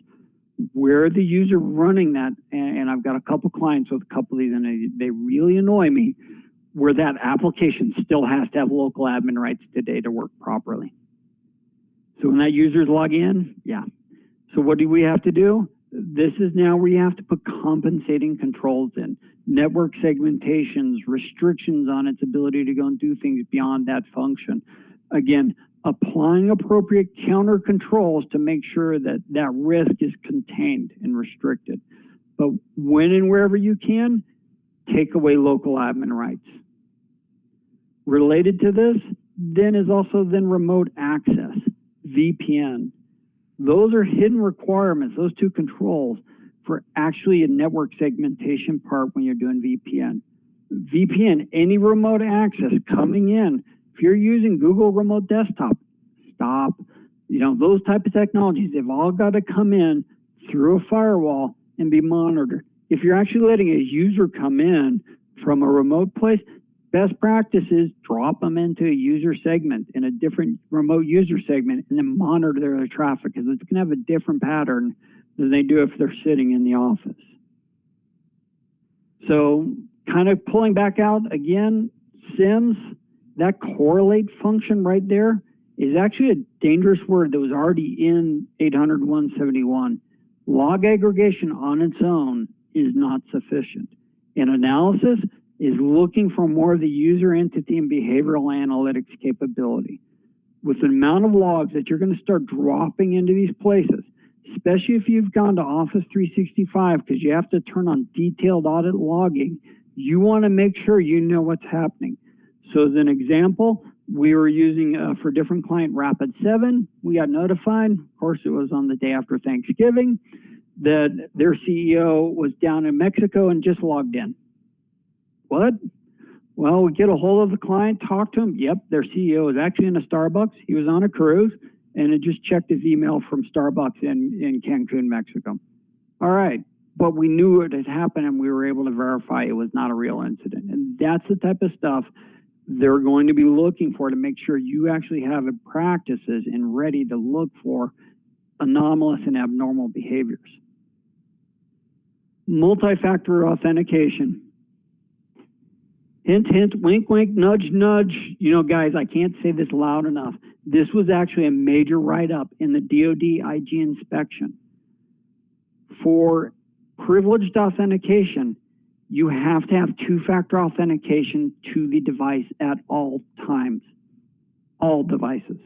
Speaker 2: where the user running that, and I've got a couple clients with a couple of these, and they really annoy me, where that application still has to have local admin rights today to work properly. So when that user's log in, yeah. So what do we have to do? This is now where you have to put compensating controls in, network segmentations, restrictions on its ability to go and do things beyond that function. Again, applying appropriate counter controls to make sure that that risk is contained and restricted. But when and wherever you can, take away local admin rights. Related to this, then is also then remote access. VPN. Those are hidden requirements, those 2 controls for actually a network segmentation part when you're doing VPN. VPN, any remote access coming in, if you're using Google Remote Desktop, stop. You know, those type of technologies, they've all got to come in through a firewall and be monitored. If you're actually letting a user come in from a remote place, best practice is drop them into a user segment in a different remote user segment and then monitor their traffic, because it's going to have a different pattern than they do if they're sitting in the office. So kind of pulling back out again, SIMs, that correlate function right there is actually a dangerous word that was already in 800.171. Log aggregation on its own is not sufficient. And analysis is looking for more of the user entity and behavioral analytics capability. With the amount of logs that you're going to start dropping into these places, especially if you've gone to Office 365, because you have to turn on detailed audit logging, you want to make sure you know what's happening. So as an example, we were using for different client Rapid7. We got notified, of course it was on the day after Thanksgiving, that their CEO was down in Mexico and just logged in. What? Well, we get a hold of the client, talk to him. Yep, their CEO was actually in a Starbucks. He was on a cruise and had just checked his email from Starbucks in Cancun, Mexico. All right, but we knew it had happened and we were able to verify it was not a real incident. And that's the type of stuff they're going to be looking for to make sure you actually have practices and ready to look for anomalous and abnormal behaviors. Multi-factor authentication. Hint, hint, wink, wink, nudge, nudge. You know, guys, I can't say this loud enough. This was actually a major write-up in the DoD IG inspection. For privileged authentication, you have to have two-factor authentication to the device at all times, all devices.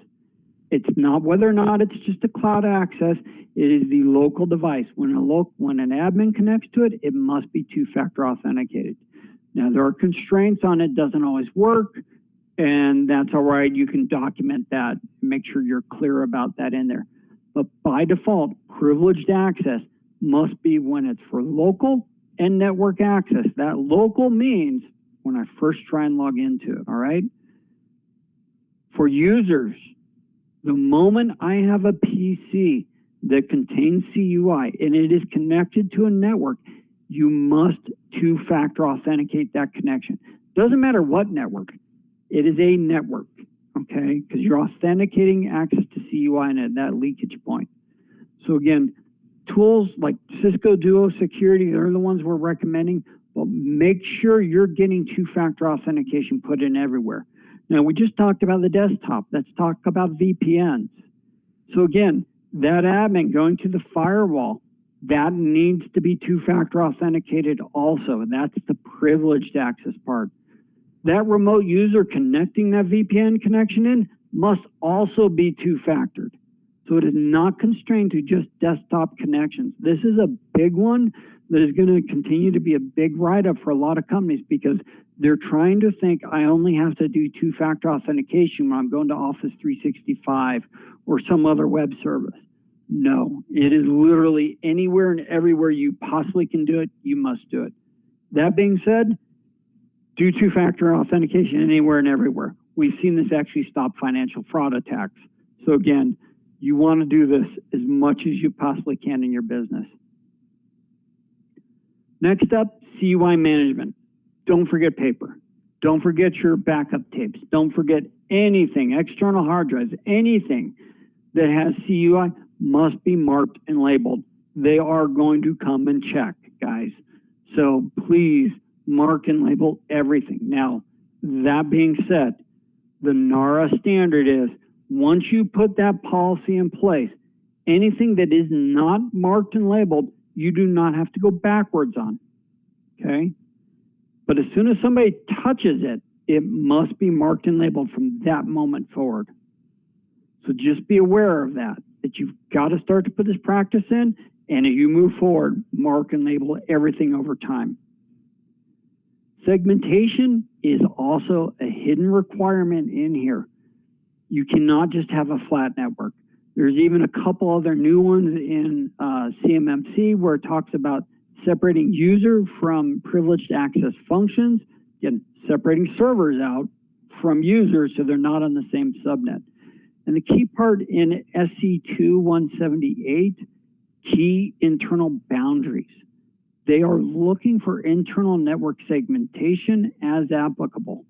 Speaker 2: It's not whether or not it's just a cloud access, it is the local device. When an admin connects to it, it must be two-factor authenticated. Now, there are constraints on it, doesn't always work, and that's all right. You can document that, make sure you're clear about that in there. But by default, privileged access must be when it's for local and network access. That local means when I first try and log into it, all right? For users, the moment I have a PC that contains CUI and it is connected to a network, you must two-factor authenticate that connection. Doesn't matter what network, it is a network, okay? Because you're authenticating access to CUI and at that leakage point. So again, tools like Cisco Duo Security, they're the ones we're recommending, but make sure you're getting two-factor authentication put in everywhere. Now, we just talked about the desktop. Let's talk about VPNs. So again, that admin going to the firewall, that needs to be two-factor authenticated also. That's the privileged access part. That remote user connecting that VPN connection in must also be two-factored. So it is not constrained to just desktop connections. This is a big one that is going to continue to be a big write-up for a lot of companies because they're trying to think, I only have to do two-factor authentication when I'm going to Office 365 or some other web service. No, it is literally anywhere and everywhere you possibly can do it, you must do it. That being said, do two-factor authentication anywhere and everywhere. We've seen this actually stop financial fraud attacks. So again, you want to do this as much as you possibly can in your business. Next up, CUI management. Don't forget paper. Don't forget your backup tapes. Don't forget anything, external hard drives, anything that has CUI must be marked and labeled. They are going to come and check, guys. So please mark and label everything. Now, that being said, the NARA standard is once you put that policy in place, anything that is not marked and labeled, you do not have to go backwards on, okay? But as soon as somebody touches it, it must be marked and labeled from that moment forward. So just be aware of that you've got to start to put this practice in, and as you move forward, mark and label everything over time. Segmentation is also a hidden requirement in here. You cannot just have a flat network. There's even a couple other new ones in CMMC where it talks about separating user from privileged access functions, again, separating servers out from users so they're not on the same subnet. And the key part in SC 178, key internal boundaries. They are looking for internal network segmentation as applicable,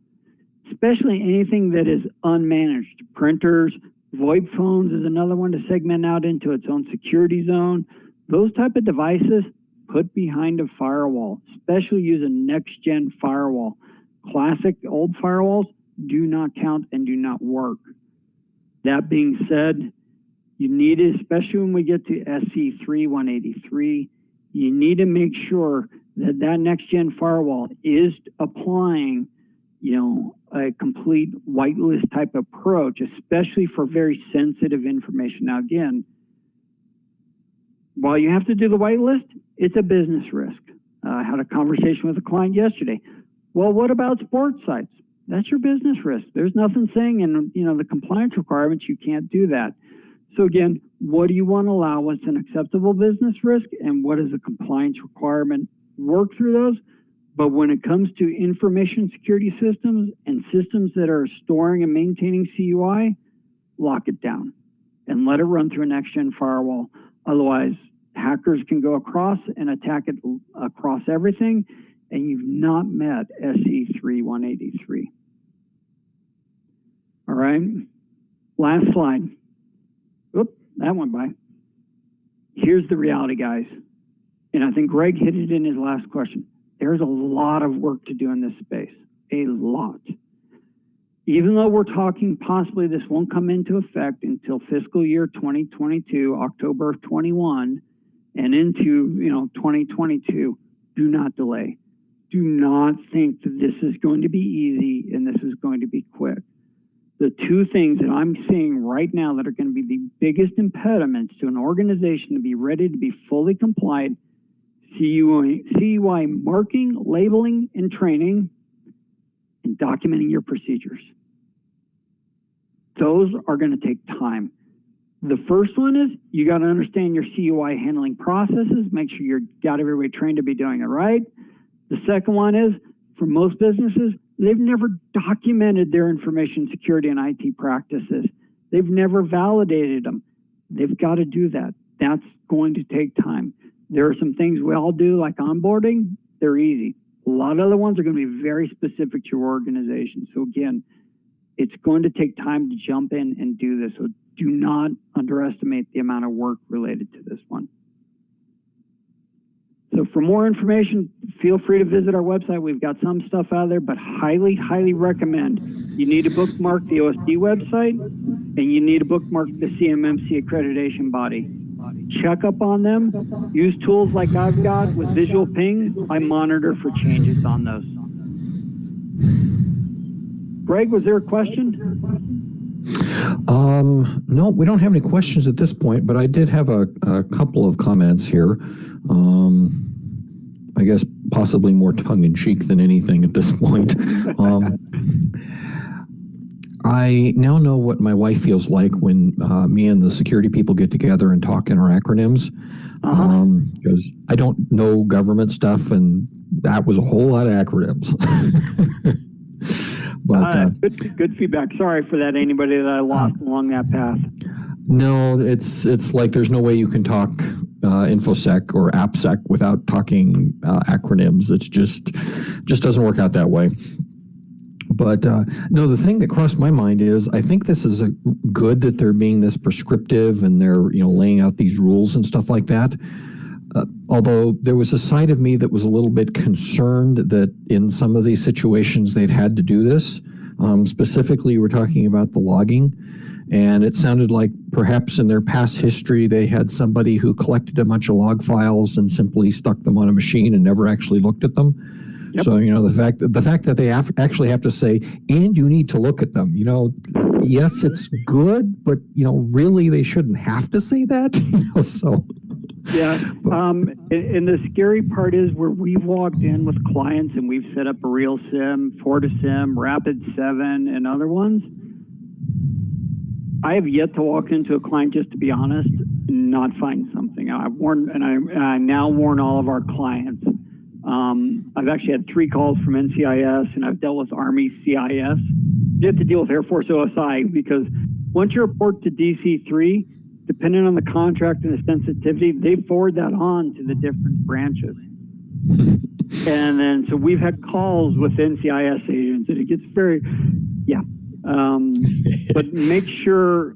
Speaker 2: especially anything that is unmanaged. Printers, VoIP phones is another one to segment out into its own security zone. Those type of devices put behind a firewall, especially use a next-gen firewall. Classic old firewalls do not count and do not work. That being said, you need to, especially when we get to SC 183, you need to make sure that that next-gen firewall is applying, a complete whitelist type approach, especially for very sensitive information. Now, again, while you have to do the whitelist, it's a business risk. I had a conversation with a client yesterday. Well, what about sports sites? That's your business risk. There's nothing saying in the compliance requirements you can't do that. So again, what do you want to allow? What's an acceptable business risk, and what is a compliance requirement? Work through those. But when it comes to information security systems and systems that are storing and maintaining CUI, lock it down and let it run through a next-gen firewall. Otherwise, hackers can go across and attack it across everything, and you've not met SE 3183. All right, last slide. Oop, that went by. Here's the reality, guys. And I think Greg hit it in his last question. There's a lot of work to do in this space, a lot. Even though we're talking possibly this won't come into effect until fiscal year 2022, October of 21, and into 2022, do not delay. Do not think that this is going to be easy and this is going to be quick. The two things that I'm seeing right now that are going to be the biggest impediments to an organization to be ready to be fully compliant: CUI marking, labeling, and training, and documenting your procedures. Those are going to take time. The first one is you got to understand your CUI handling processes, make sure you've got everybody trained to be doing it right. The second one is, for most businesses, they've never documented their information security and IT practices. They've never validated them. They've got to do that. That's going to take time. There are some things we all do, like onboarding. They're easy. A lot of other ones are going to be very specific to your organization. So again, it's going to take time to jump in and do this. So do not underestimate the amount of work related to this one. So for more information, feel free to visit our website. We've got some stuff out there, but highly, highly recommend you need to bookmark the OSD website, and you need to bookmark the CMMC accreditation body. Check up on them. Use tools like I've got with visual pings. I monitor for changes on those. Greg, was there a question?
Speaker 3: No, we don't have any questions at this point, but I did have a couple of comments here. I guess possibly more tongue-in-cheek than anything at this point. I now know what my wife feels like when me and the security people get together and talk in our acronyms, because I don't know government stuff, and that was a whole lot of acronyms. But
Speaker 2: good feedback. Sorry for that, anybody that I lost along that path.
Speaker 3: No, it's like there's no way you can talk InfoSec or AppSec without talking acronyms. It's just doesn't work out that way. But no, the thing that crossed my mind is I think this is good that they're being this prescriptive and they're laying out these rules and stuff like that. Although there was a side of me that was a little bit concerned that in some of these situations they'd had to do this. Specifically, we're talking about the logging. And it sounded like perhaps in their past history, they had somebody who collected a bunch of log files and simply stuck them on a machine and never actually looked at them. Yep. So, the fact that they actually have to say, and you need to look at them, yes, it's good, but, really they shouldn't have to say that, so.
Speaker 2: Yeah, and the scary part is where we've walked in with clients and we've set up a RealSIM, FortiSIM, Rapid7, and other ones. I have yet to walk into a client, just to be honest, and not find something. I've warned, and I now warn all of our clients. I've actually had 3 calls from NCIS, and I've dealt with Army CIS. You have to deal with Air Force OSI, because once you report to DC3, depending on the contract and the sensitivity, they forward that on to the different branches. And then, so we've had calls with NCIS agents, and it gets very, but make sure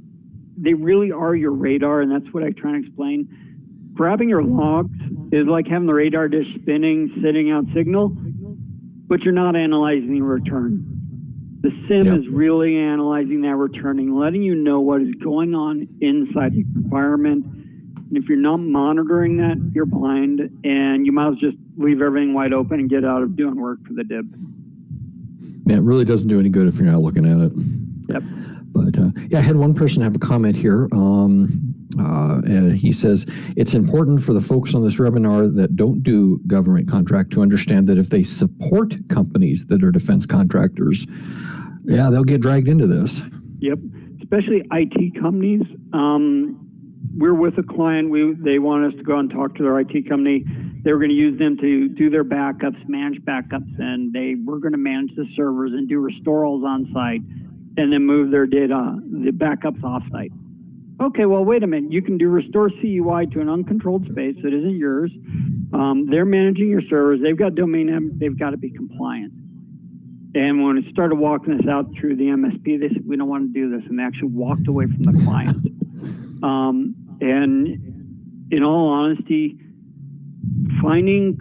Speaker 2: they really are your radar, and that's what I try and explain. Grabbing your logs is like having the radar dish spinning, sending out signal, but you're not analyzing the return. The SIM is really analyzing that returning, letting you know what is going on inside the environment. And if you're not monitoring that, you're blind, and you might as well just leave everything wide open and get out of doing work for the DIB.
Speaker 3: Yeah, it really doesn't do any good if you're not looking at it.
Speaker 2: Yep.
Speaker 3: But I had one person have a comment here. And he says, it's important for the folks on this webinar that don't do government contract to understand that if they support companies that are defense contractors, yeah, they'll get dragged into this.
Speaker 2: Yep, especially IT companies. We're with a client. They want us to go and talk to their IT company. They were going to use them to do their backups, manage backups, and they were going to manage the servers and do restorals on site, and then move their data, the backups off site. Okay, well, wait a minute. You can do restore CUI to an uncontrolled space that isn't yours. They're managing your servers. They've got domain name. They've got to be compliant. And when it started walking this out through the MSP, they said, we don't want to do this. And they actually walked away from the client. And in all honesty, finding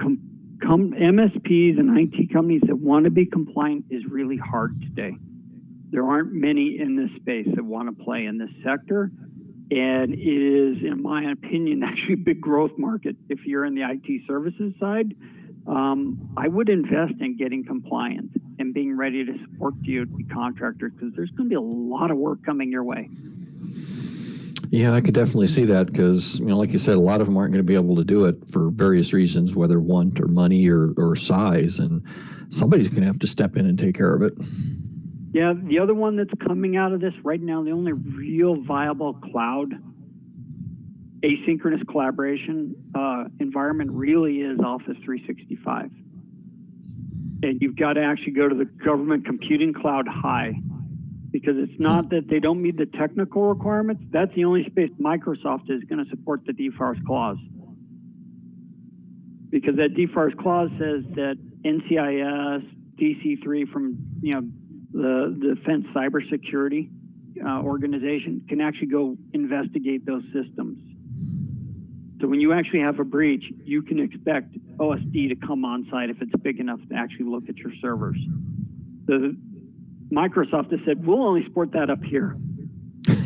Speaker 2: MSPs and IT companies that want to be compliant is really hard today. There aren't many in this space that want to play in this sector. And it is, in my opinion, actually a big growth market. If you're in the IT services side, I would invest in getting compliant and being ready to support DoD contractors, because there's going to be a lot of work coming your way.
Speaker 3: Yeah, I could definitely see that because, like you said, a lot of them aren't going to be able to do it for various reasons, whether want or money or size, and somebody's going to have to step in and take care of it.
Speaker 2: Yeah, the other one that's coming out of this right now, the only real viable cloud asynchronous collaboration environment really is Office 365. And you've got to actually go to the government computing cloud high, because it's not that they don't meet the technical requirements. That's the only space Microsoft is going to support the DFAR Clause. Because that DFAR Clause says that NCIS, DC3 from, the Defense Cybersecurity organization can actually go investigate those systems. So when you actually have a breach, you can expect OSD to come on site if it's big enough to actually look at your servers. Microsoft has said, we'll only support that up here.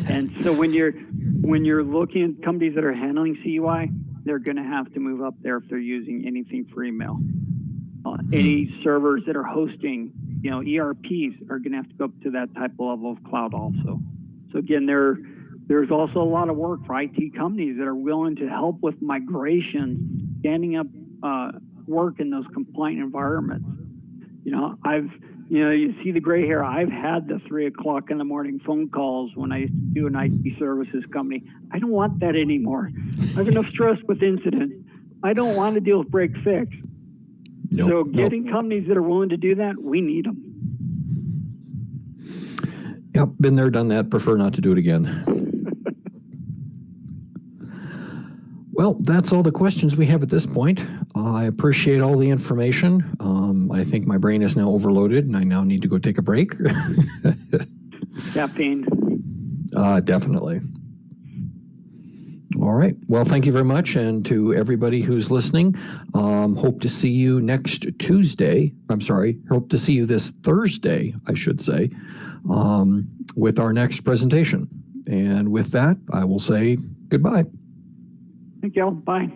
Speaker 2: And so when you're looking at companies that are handling CUI, they're going to have to move up there if they're using anything for email. Any servers that are hosting, ERPs are going to have to go up to that type of level of cloud also. So again, there's also a lot of work for IT companies that are willing to help with migration, standing up work in those compliant environments. You see the gray hair. I've had the 3 o'clock in the morning phone calls when I used to do an IT services company. I don't want that anymore. I have enough stress with incidents. I don't want to deal with break fix. So getting companies that are willing to do that, we need them.
Speaker 3: Yep, been there, done that. Prefer not to do it again. Well, that's all the questions we have at this point. I appreciate all the information. I think my brain is now overloaded and I now need to go take a break.
Speaker 2: Caffeine.
Speaker 3: Definitely. All right. Well, thank you very much. And to everybody who's listening, hope to see you next Tuesday. I'm sorry. Hope to see you this Thursday, I should say, with our next presentation. And with that, I will say goodbye.
Speaker 2: Thank you. Bye.